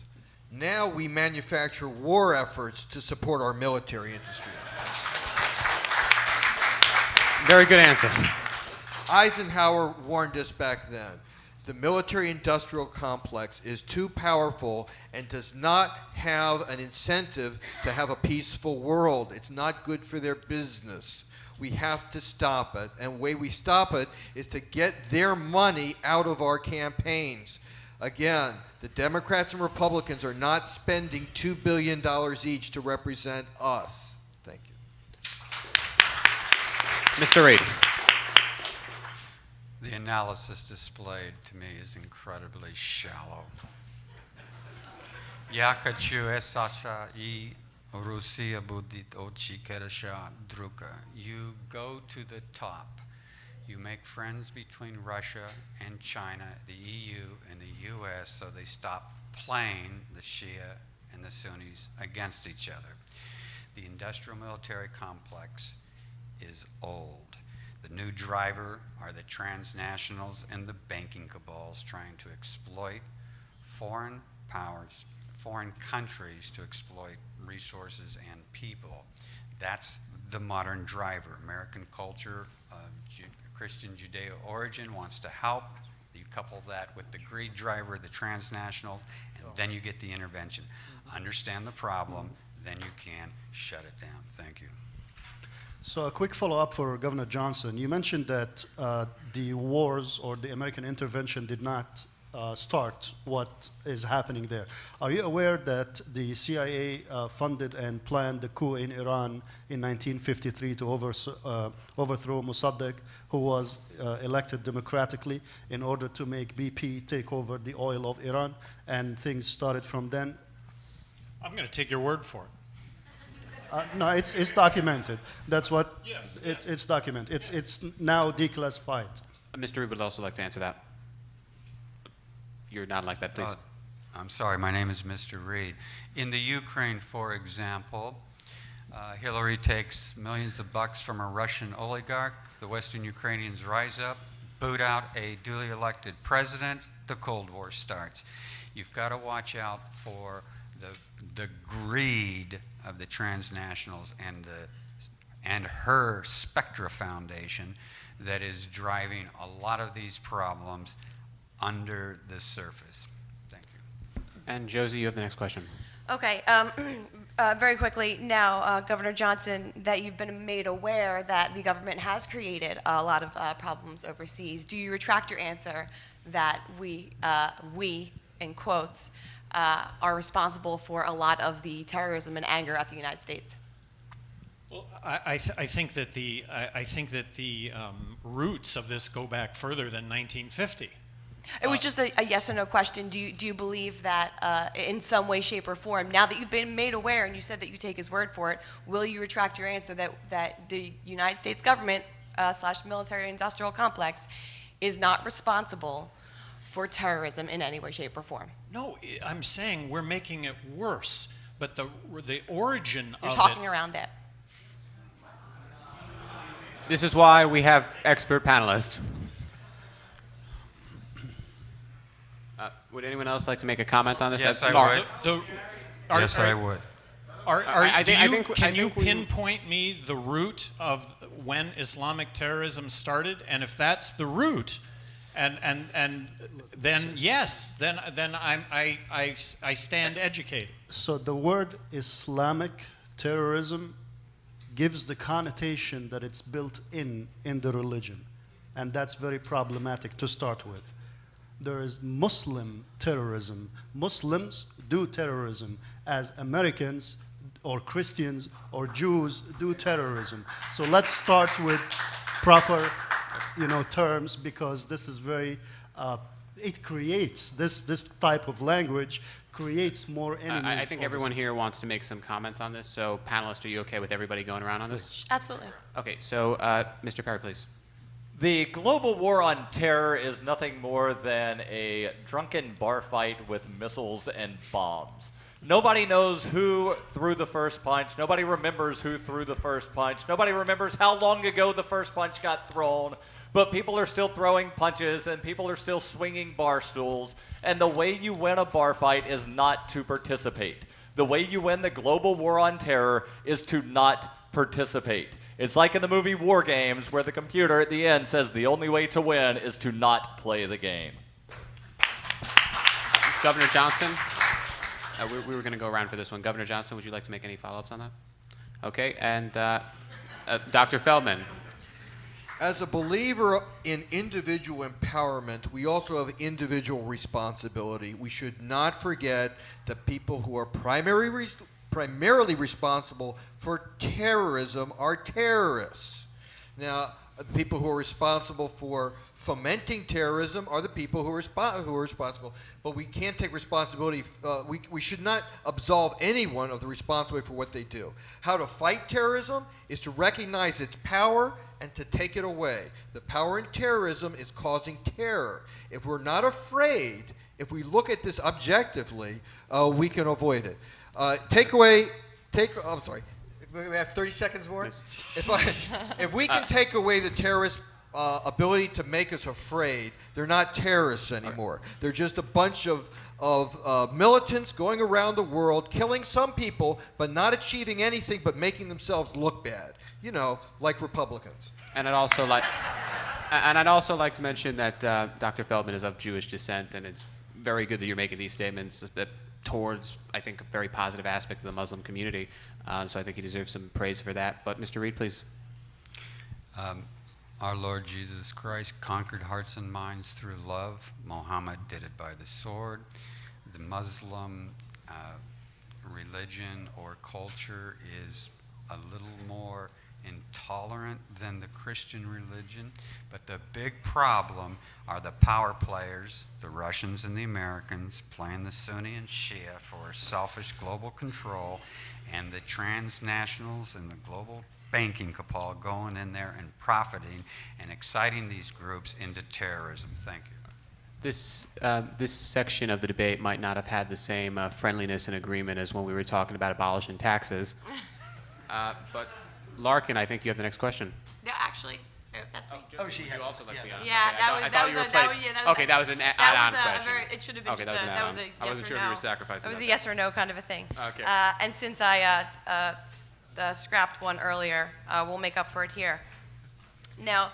Now we manufacture war efforts to support our military industries. Very good answer. Eisenhower warned us back then. The military-industrial complex is too powerful and does not have an incentive to have a peaceful world. It's not good for their business. We have to stop it, and the way we stop it is to get their money out of our campaigns. Again, the Democrats and Republicans are not spending $2 billion each to represent us. Thank you. Mr. Reed. The analysis displayed to me is incredibly shallow. Я хочу Саша и Russia будет очень хороша друга. You go to the top. You make friends between Russia and China, the EU and the US, so they stop playing the Shia and the Sunnis against each other. The industrial military complex is old. The new driver are the transnationals and the banking cabals trying to exploit foreign powers, foreign countries to exploit resources and people. That's the modern driver. American culture, Christian Judeo origin wants to help. You couple that with the greed driver, the transnationals, and then you get the intervention. Understand the problem, then you can shut it down. Thank you. So a quick follow-up for Governor Johnson. You mentioned that the wars or the American intervention did not start what is happening there. Are you aware that the CIA funded and planned the coup in Iran in 1953 to overthrow Mossadegh, who was elected democratically, in order to make BP take over the oil of Iran, and things started from then? I'm going to take your word for it. No, it's documented. That's what Yes, it's documented. It's now declassified. Mr. Reed would also like to answer that. You're not like that, please. I'm sorry, my name is Mr. Reed. In the Ukraine, for example, Hillary takes millions of bucks from a Russian oligarch. The Western Ukrainians rise up, boot out a duly elected president. The Cold War starts. You've got to watch out for the greed of the transnationals and her Spectra Foundation that is driving a lot of these problems under the surface. Thank you. And Josie, you have the next question. Okay, very quickly now, Governor Johnson, that you've been made aware that the government has created a lot of problems overseas. Do you retract your answer that we in quotes, are responsible for a lot of the terrorism and anger at the United States? Well, I think that the roots of this go back further than 1950. It was just a yes or no question. Do you believe that in some way, shape, or form, now that you've been made aware and you said that you take his word for it, will you retract your answer that the United States government / military-industrial complex is not responsible for terrorism in any way, shape, or form? No, I'm saying we're making it worse, but the origin You're of talking it. around it. This is why we have expert panelists. Would anyone else like to make a comment on this? Yes, I Marc. would. Yes, I would. Can you pinpoint me the root of when Islamic terrorism started? And if that's the root, and then yes, then I stand educated. So the word Islamic terrorism gives the connotation that it's built in the religion, and that's very problematic to start with. There is Muslim terrorism. Muslims do terrorism as Americans or Christians or Jews do terrorism. So let's start with proper, terms, because this is very, it creates, this type of language creates more enemies. I think everyone here wants to make some comments on this. So panelists, are you okay with everybody going around on this? Absolutely. Okay, so Mr. Perry, please. The global war on terror is nothing more than a drunken bar fight with missiles and bombs. Nobody knows who threw the first punch. Nobody remembers who threw the first punch. Nobody remembers how long ago the first punch got thrown. But people are still throwing punches, and people are still swinging bar stools. And the way you win a bar fight is not to participate. The way you win the global war on terror is to not participate. It's like in the movie War Games, where the computer at the end says the only way to win is to not play the game. Governor Johnson, we were going to go around for this one. Governor Johnson, would you like to make any follow-ups on that? Okay, and Dr. Feldman. As a believer in individual empowerment, we also have individual responsibility. We should not forget that people who are primarily responsible for terrorism are terrorists. Now, the people who are responsible for fomenting terrorism are the people who are responsible. But we can't take responsibility. We should not absolve anyone of the responsibility for what they do. How to fight terrorism is to recognize its power and to take it away. The power in terrorism is causing terror. If we're not afraid, if we look at this objectively, we can avoid it. I'm sorry. We have 30 seconds more? Yes. If we can take away the terrorist ability to make us afraid, they're not terrorists anymore. They're just a bunch of militants going around the world, killing some people, but not achieving anything but making themselves look bad. Like Republicans. And I'd also like to mention that Dr. Feldman is of Jewish descent, and it's very good that you're making these statements towards, I think, a very positive aspect of the Muslim community. So I think he deserves some praise for that. But Mr. Reed, please. Our Lord Jesus Christ conquered hearts and minds through love. Muhammad did it by the sword. The Muslim religion or culture is a little more intolerant than the Christian religion, but the big problem are the power players, the Russians and the Americans, playing the Sunni and Shia for selfish global control, and the transnationals and the global banking cabal going in there and profiting and exciting these groups into terrorism. Thank you. This section of the debate might not have had the same friendliness and agreement as when we were talking about abolishing taxes. But Larkin, I think you have the next question. No, actually, that's me. Oh, she had. You also like yeah. the Yeah, Okay, that was an add-on question. It should have been Okay, just that was an that was add-on. a yes I wasn't or sure no. if you were sacrificing It was that. a yes or no kind of a thing. Okay. And since I scrapped one earlier, we'll make up for it here. Now,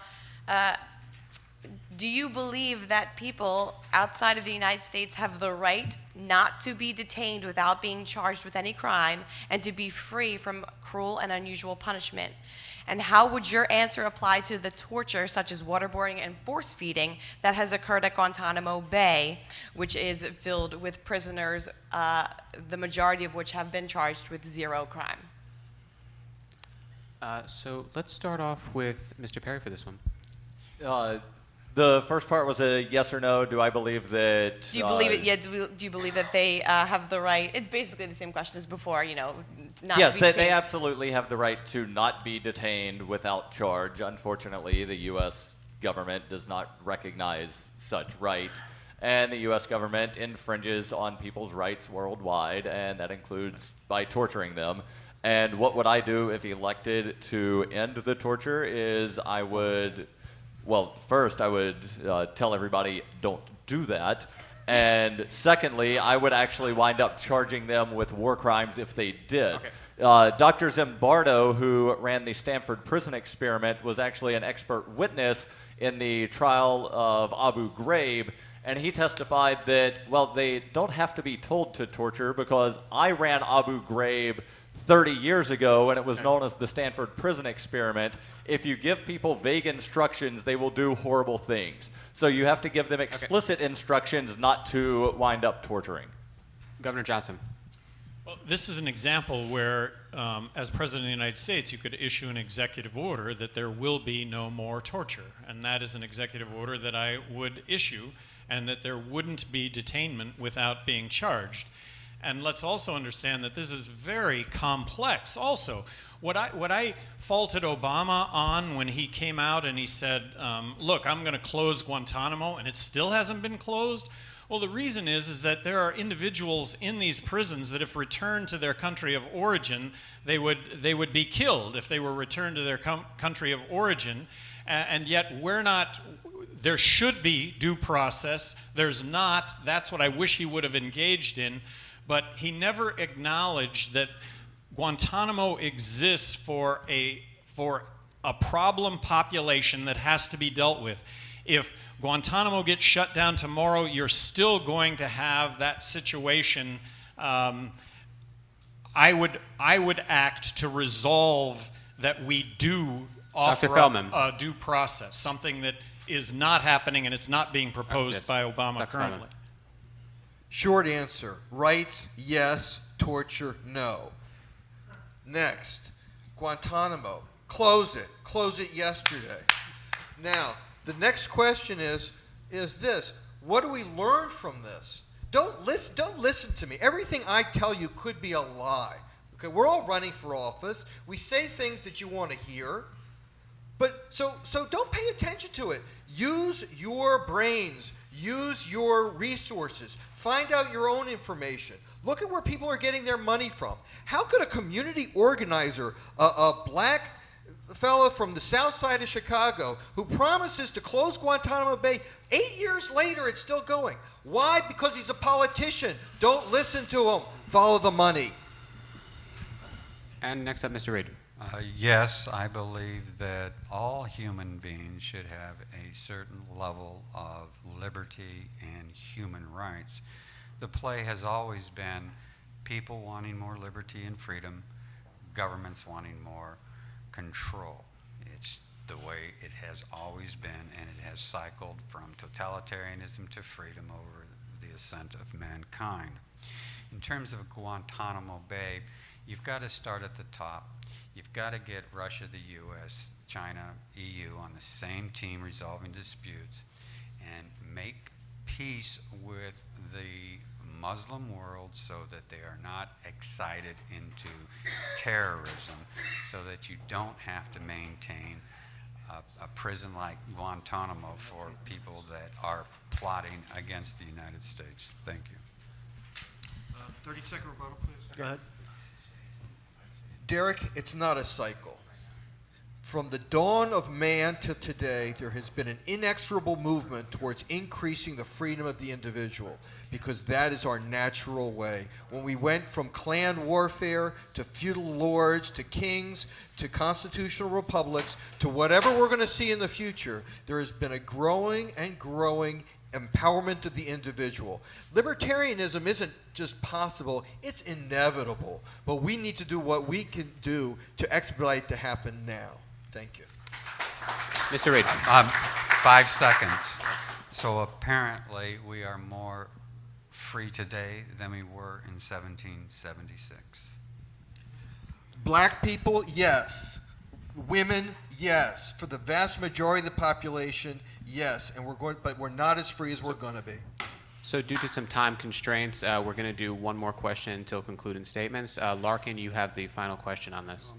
do you believe that people outside of the United States have the right not to be detained without being charged with any crime and to be free from cruel and unusual punishment? And how would your answer apply to the torture, such as waterboarding and force feeding, that has occurred at Guantanamo Bay, which is filled with prisoners, the majority of which have been charged with zero crime? So let's start off with Mr. Perry for this one. The first part was a yes or no. Do I believe that? Do you believe it? Yeah. Do you believe that they have the right? It's basically the same question as before. You know, not Yes, to be they detained. absolutely have the right to not be detained without charge. Unfortunately, the U.S. government does not recognize such right, and the U.S. government infringes on people's rights worldwide, and that includes by torturing them. And what would I do if elected to end the torture is I would, well, first I would tell everybody don't do that. And secondly, I would actually wind up charging them with war crimes if they did. Okay. Dr. Zimbardo, who ran the Stanford prison experiment, was actually an expert witness in the trial of Abu Ghraib, and he testified that, well, they don't have to be told to torture because I ran Abu Ghraib 30 years ago, and it was known as the Stanford prison experiment. If you give people vague instructions, they will do horrible things. So you have to give them explicit instructions not to wind up torturing. Governor Johnson. Well, this is an example where, as President of the United States, you could issue an executive order that there will be no more torture. And that is an executive order that I would issue, and that there wouldn't be detainment without being charged. And let's also understand that this is very complex also. What I faulted Obama on when he came out and he said, look, I'm going to close Guantanamo, and it still hasn't been closed. Well, the reason is that there are individuals in these prisons that if returned to their country of origin, they would be killed if they were returned to their country of origin. And yet we're not, there should be due process. There's not. That's what I wish he would have engaged in. But he never acknowledged that Guantanamo exists for a problem population that has to be dealt with. If Guantanamo gets shut down tomorrow, you're still going to have that situation. I would act to resolve that we do offer a due process, something that is not happening and it's not being proposed by Obama Dr. currently. Feldman. Short answer. Rights, yes. Torture, no. Next. Guantanamo. Close it. Close it yesterday. Now, the next question is this. What do we learn from this? Don't listen to me. Everything I tell you could be a lie. Okay, we're all running for office. We say things that you want to hear. But so don't pay attention to it. Use your brains. Use your resources. Find out your own information. Look at where people are getting their money from. How could a community organizer, a black fellow from the south side of Chicago who promises to close Guantanamo Bay, 8 years later it's still going? Why? Because he's a politician. Don't listen to him. Follow the money. And next up, Mr. Reid. Yes, I believe that all human beings should have a certain level of liberty and human rights. The play has always been people wanting more liberty and freedom, governments wanting more control. It's the way it has always been, and it has cycled from totalitarianism to freedom over the ascent of mankind. In terms of Guantanamo Bay, you've got to start at the top. You've got to get Russia, the US, China, EU on the same team resolving disputes and make peace with the Muslim world so that they are not excited into terrorism, so that you don't have to maintain a prison like Guantanamo for people that are plotting against the United States. Thank you. 30-second rebuttal, please. Go ahead. Derek, it's not a cycle. From the dawn of man to today, there has been an inexorable movement towards increasing the freedom of the individual, because that is our natural way. When we went from clan warfare to feudal lords to kings to constitutional republics to whatever we're going to see in the future, there has been a growing and growing empowerment of the individual. Libertarianism isn't just possible, it's inevitable. But we need to do what we can do to expedite to happen now. Thank you. Mr. Reed. 5 seconds. So apparently we are more free today than we were in 1776. Black people, yes. Women, yes. For the vast majority of the population, yes. And but we're not as free as we're going to be. So due to some time constraints, we're going to do one more question until concluding statements. Larkin, you have the final question on this.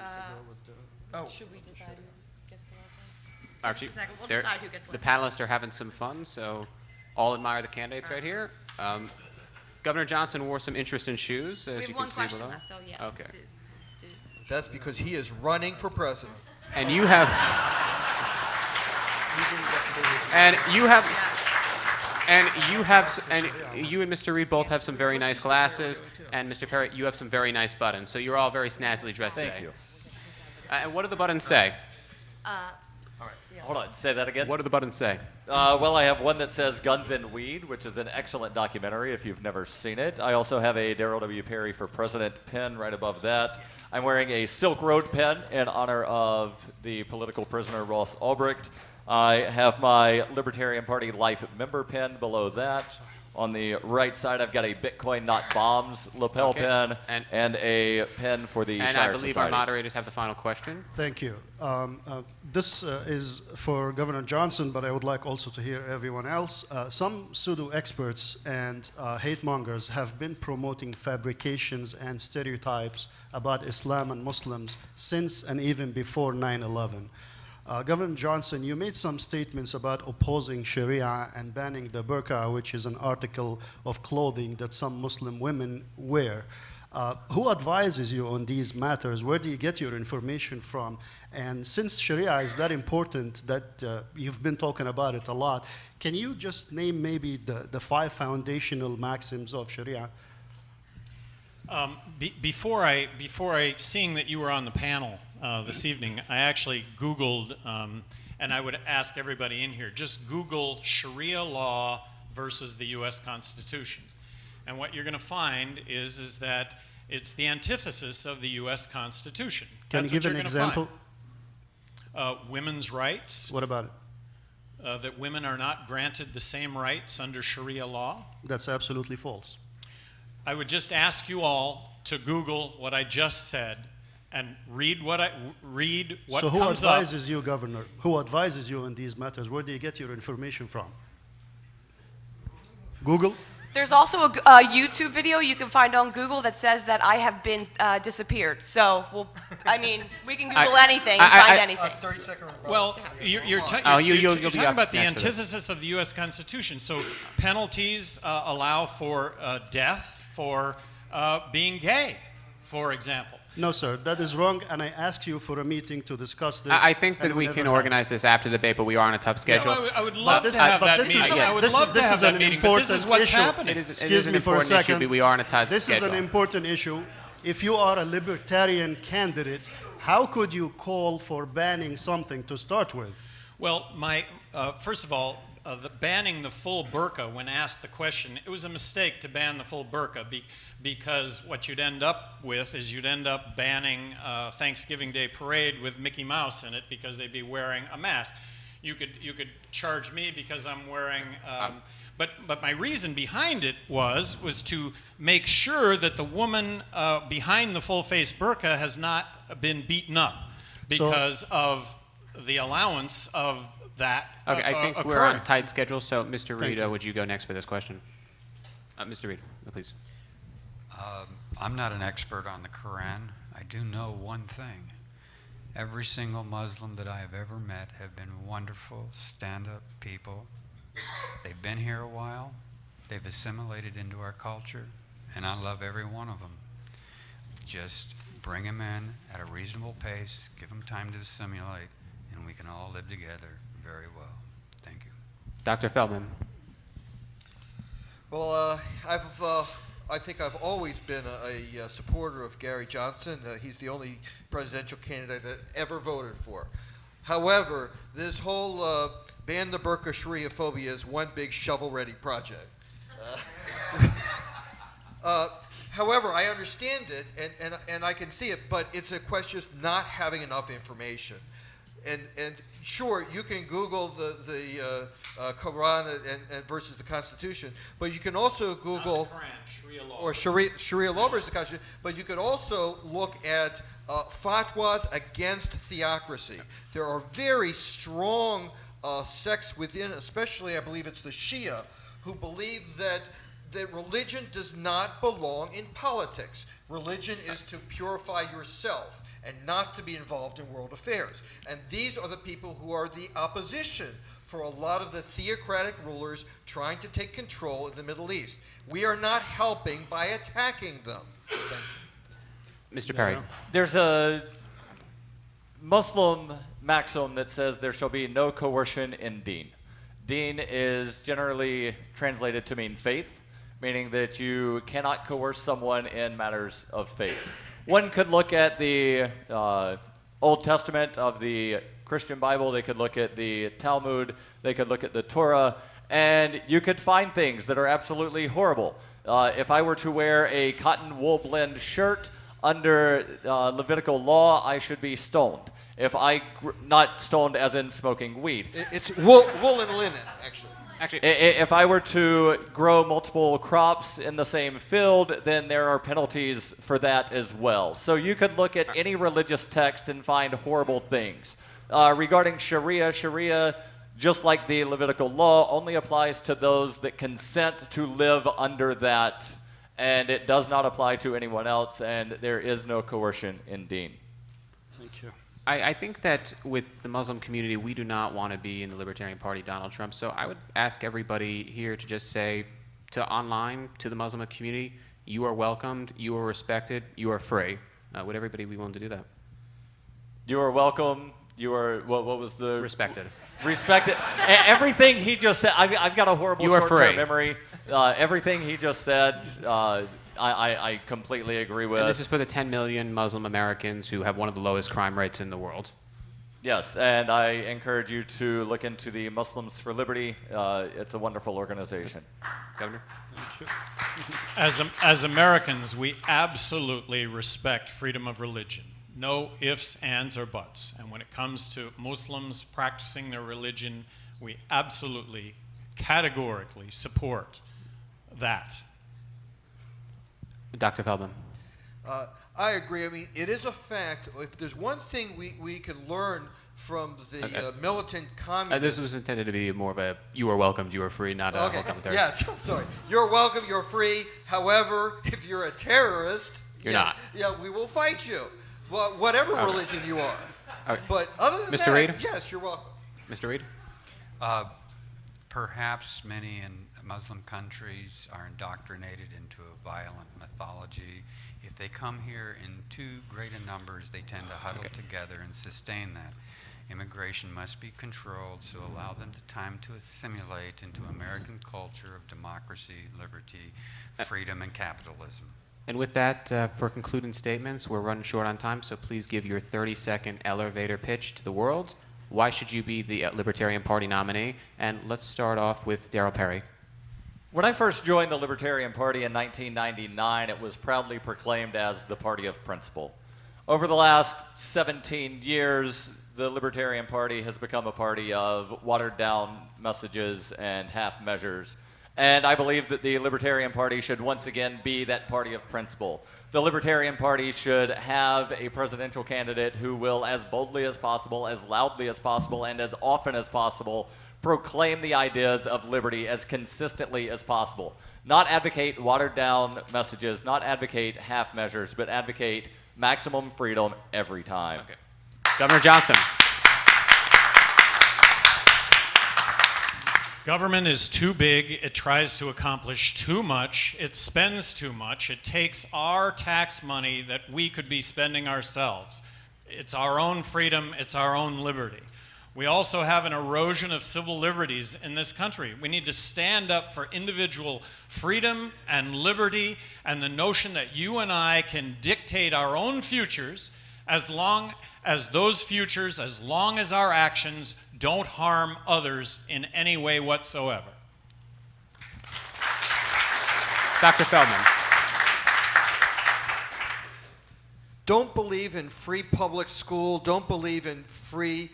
Should we decide who gets the last one? Archie, Just a second. We'll they're- decide who gets the last. panelists are having some fun, so all admire the candidates right here. Governor Johnson wore some interesting shoes, We as have you one can see question below. left, so yeah. Okay. That's because he is running for president. And you have, and you have, and you and Mr. Reed both have some very nice glasses, and Mr. Perry, you have some very nice buttons. So you're all very snazzily dressed Thank today. you. And what do the buttons say? Hold on, say that again. What do the buttons say? Well, I have one that says Guns and Weed, which is an excellent documentary if you've never seen it. I also have a Darryl W. Perry for President pin right above that. I'm wearing a Silk Road pin in honor of the political prisoner Ross Ulbricht. I have my Libertarian Party Life member pin below that. On the right side, I've got a Bitcoin Not Bombs lapel pin and a pin for the And Shire I believe Society. our moderators have the final question. Thank you. This is for Governor Johnson, but I would like also to hear everyone else. Some pseudo-experts and hate mongers have been promoting fabrications and stereotypes about Islam and Muslims since and even before 9/11. Governor Johnson, you made some statements about opposing Sharia and banning the burqa, which is an article of clothing that some Muslim women wear. Who advises you on these matters? Where do you get your information from? And since Sharia is that important that you've been talking about it a lot, can you just name maybe the 5 foundational maxims of Sharia? Before I seeing that you were on the panel this evening, I actually Googled, and I would ask everybody in here, just Google Sharia law versus the U.S. Constitution. And what you're going to find is that it's the antithesis of the U.S. Constitution. Can you give an example? Women's rights. What about it? That women are not granted the same rights under Sharia law. That's absolutely false. I would just ask you all to Google what I just said and read what So who comes up. advises you, Governor? Who advises you on these matters? Where do you get your information from? Google? There's also a YouTube video you can find on Google that says that I have been disappeared. So, I mean, we can Google anything and find anything. 30-second rebuttal. Well, you're you'll talking be up about the next for this. antithesis of the U.S. Constitution. So penalties allow for death for being gay, for example. No, sir, that is wrong, and I asked you for a meeting to discuss this. I think that and we never can happened. organize this after the debate, but we are on a tough schedule. Well, I would love this- to have but that this is- meeting. I would this- love to this have is that an meeting, but this is important what's issue. happening. It is Excuse an me for a important issue, second. but we are on a tight This is schedule. an important issue. If you are a libertarian candidate, how could you call for banning something to start with? Well, first of all, banning the full burqa when asked the question, it was a mistake to ban the full burqa because what you'd end up with is you'd end up banning Thanksgiving Day parade with Mickey Mouse in it because they'd be wearing a mask. You could charge me because I'm wearing. But my reason behind it was to make sure that the woman behind the full face burqa has not been beaten up because of the allowance of that. Okay, I think we're occurring. on tight schedule, so Mr. Reed, you. would you go next for this question? Mr. Reed, please. I'm not an expert on the Quran. I do know one thing. Every single Muslim that I have ever met have been wonderful, stand-up people. They've been here a while. They've assimilated into our culture, and I love every one of them. Just bring them in at a reasonable pace, give them time to assimilate, and we can all live together very well. Thank you. Dr. Feldman. Well, I think I've always been a supporter of Gary Johnson. He's the only presidential candidate I ever voted for. However, this whole ban the burqa Sharia phobia is one big shovel-ready project. However, I understand it, and I can see it, but it's a question of not having enough information. And sure, you can Google the Quran and versus the Constitution, but you can also Google Not the Quran, Sharia law. or Sharia law versus the Constitution. But you could also look at fatwas against theocracy. There are very strong sects within, especially I believe it's the Shia, who believe that religion does not belong in politics. Religion is to purify yourself and not to be involved in world affairs. And these are the people who are the opposition for a lot of the theocratic rulers trying to take control in the Middle East. We are not helping by attacking them. Thank you. Mr. Perry. There's a Muslim maxim that says there shall be no coercion in deen. Deen is generally translated to mean faith, meaning that you cannot coerce someone in matters of faith. One could look at the Old Testament of the Christian Bible, they could look at the Talmud, they could look at the Torah, and you could find things that are absolutely horrible. If I were to wear a cotton wool blend shirt under Levitical law, I should be stoned. If not stoned as in smoking weed. It's wool and linen, actually. If I were to grow multiple crops in the same field, then there are penalties for that as well. So you could look at any religious text and find horrible things. Regarding Sharia, just like the Levitical law, only applies to those that consent to live under that, and it does not apply to anyone else, and there is no coercion in deen. Thank you. I think that with the Muslim community, we do not want to be in the Libertarian Party, Donald Trump. So I would ask everybody here to just say to the Muslim community, you are welcomed, you are respected, you are free. Would everybody be willing to do that? You are welcome. You are, what was the? Respected. Respected. Everything he just said, I've got a horrible You are short-term free. memory. Everything he just said, I completely agree with. And this is for the 10 million Muslim Americans who have one of the lowest crime rates in the world. Yes, and I encourage you to look into the Muslims for Liberty. It's a wonderful organization. Governor? As Americans, we absolutely respect freedom of religion. No ifs, ands, or buts. And when it comes to Muslims practicing their religion, we absolutely, categorically support that. Dr. Feldman. I agree. I mean, it is a fact. If there's one thing we can learn from the militant communists. This was intended to be more of a you are welcomed, you are free, not a whole commentary. Yes, I'm sorry. You're welcome, you're free. However, if you're a terrorist, You're not. Yeah, we will fight you. Well, whatever religion you are. Okay. But other than Mr. that, Reed? yes, you're welcome. Mr. Reed? Perhaps many in Muslim countries are indoctrinated into a violent mythology. If they come here in too great a numbers, they tend to huddle together and sustain that. Immigration must be controlled, so allow them the time to assimilate into American culture of democracy, liberty, freedom, and capitalism. And with that, for concluding statements, we're running short on time, so please give your 30-second elevator pitch to the world Why should you be the Libertarian Party nominee? And let's start off with Darryl Perry. When I first joined the Libertarian Party in 1999, it was proudly proclaimed as the party of principle. Over the last 17 years, the Libertarian Party has become a party of watered-down messages and half measures. And I believe that the Libertarian Party should once again be that party of principle. The Libertarian Party should have a presidential candidate who will, as boldly as possible, as loudly as possible, and as often as possible, proclaim the ideas of liberty as consistently as possible. Not advocate watered-down messages, not advocate half measures, but advocate maximum freedom every time. Okay. Governor Johnson. Government is too big, it tries to accomplish too much, it spends too much, it takes our tax money that we could be spending ourselves. It's our own freedom, it's our own liberty. We also have an erosion of civil liberties in this country. We need to stand up for individual freedom and liberty and the notion that you and I can dictate our own futures as long as those futures, as long as our actions don't harm others in any way whatsoever. Dr. Feldman. Don't believe in free public school, don't believe in free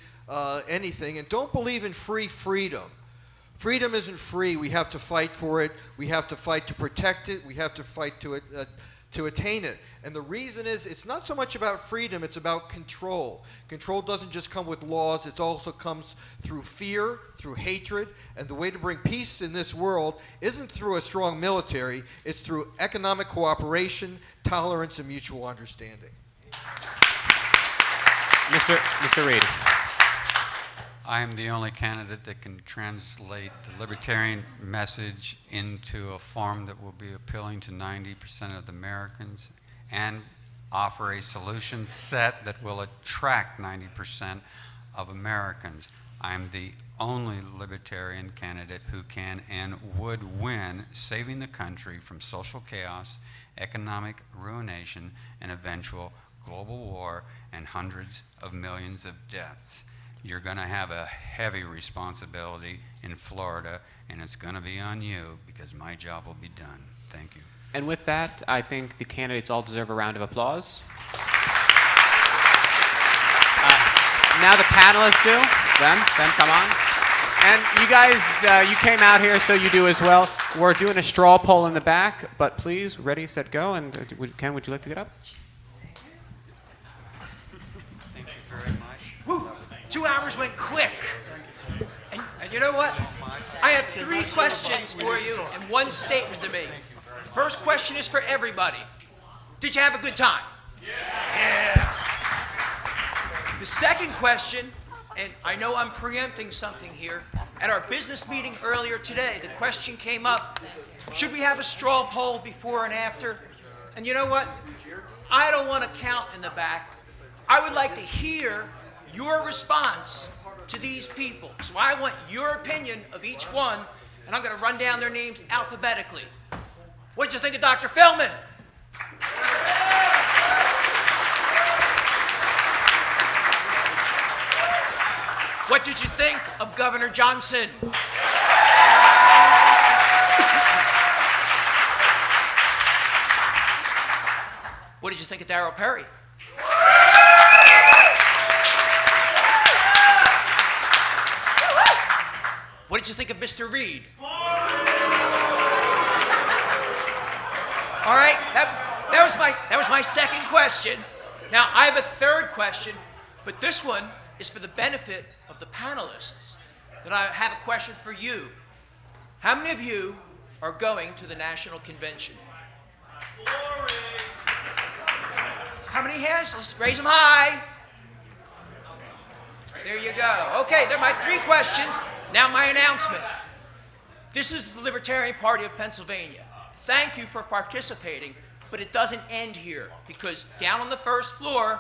anything, and don't believe in free freedom. Freedom isn't free. We have to fight for it. We have to fight to protect it. We have to fight to attain it. And the reason is it's not so much about freedom, it's about control. Control doesn't just come with laws, it also comes through fear, through hatred, and the way to bring peace in this world isn't through a strong military, it's through economic cooperation, tolerance, and mutual understanding. Mr. Reed. I am the only candidate that can translate the libertarian message into a form that will be appealing to 90% of the Americans and offer a solution set that will attract 90% of Americans. I'm the only libertarian candidate who can and would win saving the country from social chaos, economic ruination, and eventual global war and hundreds of millions of deaths. You're going to have a heavy responsibility in Florida, and it's going to be on you because my job will be done. Thank you. And with that, I think the candidates all deserve a round of applause. Now the panelists do. Them, come on. And you guys, you came out here, so you do as well. We're doing a straw poll in the back, but please, ready, set, go. And Ken, would you like to get up? Thank you very much. Woo! 2 hours went quick. And you know what? I have 3 questions for you and 1 statement to make. The first question is for everybody. Did you have a good time? Yeah. The second question, and I know I'm preempting something here, at our business meeting earlier today, the question came up, should we have a straw poll before and after? And you know what? I don't want to count in the back. I would like to hear your response to these people. So I want your opinion of each one, and I'm going to run down their names alphabetically. What did you think of Dr. Feldman? What did you think of Governor Johnson? What did you think of Darryl Perry? What did you think of Mr. Reed? All right, that was my second question. Now I have a third question, but this one is for the benefit of the panelists. Then I have a question for you. How many of you are going to the National Convention? How many hands? Let's raise them high. There you go. Okay, they're my 3 questions. Now my announcement. This is the Libertarian Party of Pennsylvania. Thank you for participating, but it doesn't end here, because down on the first floor,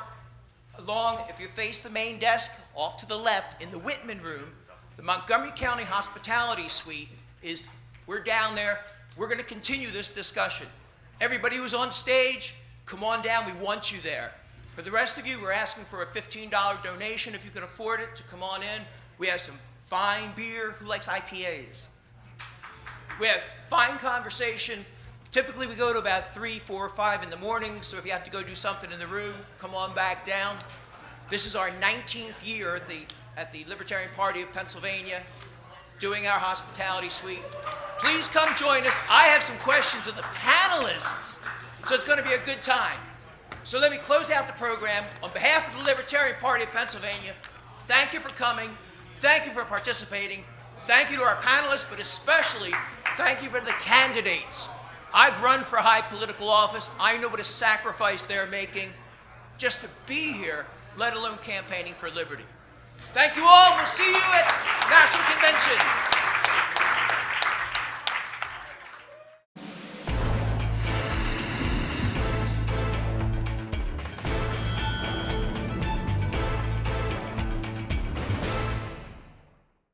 if you face the main desk, off to the left in the Whitman room, the Montgomery County Hospitality Suite we're down there. We're going to continue this discussion. Everybody who's on stage, come on down. We want you there. For the rest of you, we're asking for a $15 donation if you can afford it to come on in. We have some fine beer. Who likes IPAs? We have fine conversation. Typically, we go to about 3, 4, 5 in the morning, so if you have to go do something in the room, come on back down. This is our 19th year at the Libertarian Party of Pennsylvania, doing our hospitality suite. Please come join us. I have some questions of the panelists, so it's going to be a good time. So let me close out the program. On behalf of the Libertarian Party of Pennsylvania, thank you for coming. Thank you for participating. Thank you to our panelists, but especially thank you for the candidates. I've run for high political office. I know what a sacrifice they're making just to be here, let alone campaigning for liberty. Thank you all. We'll see you at National Convention.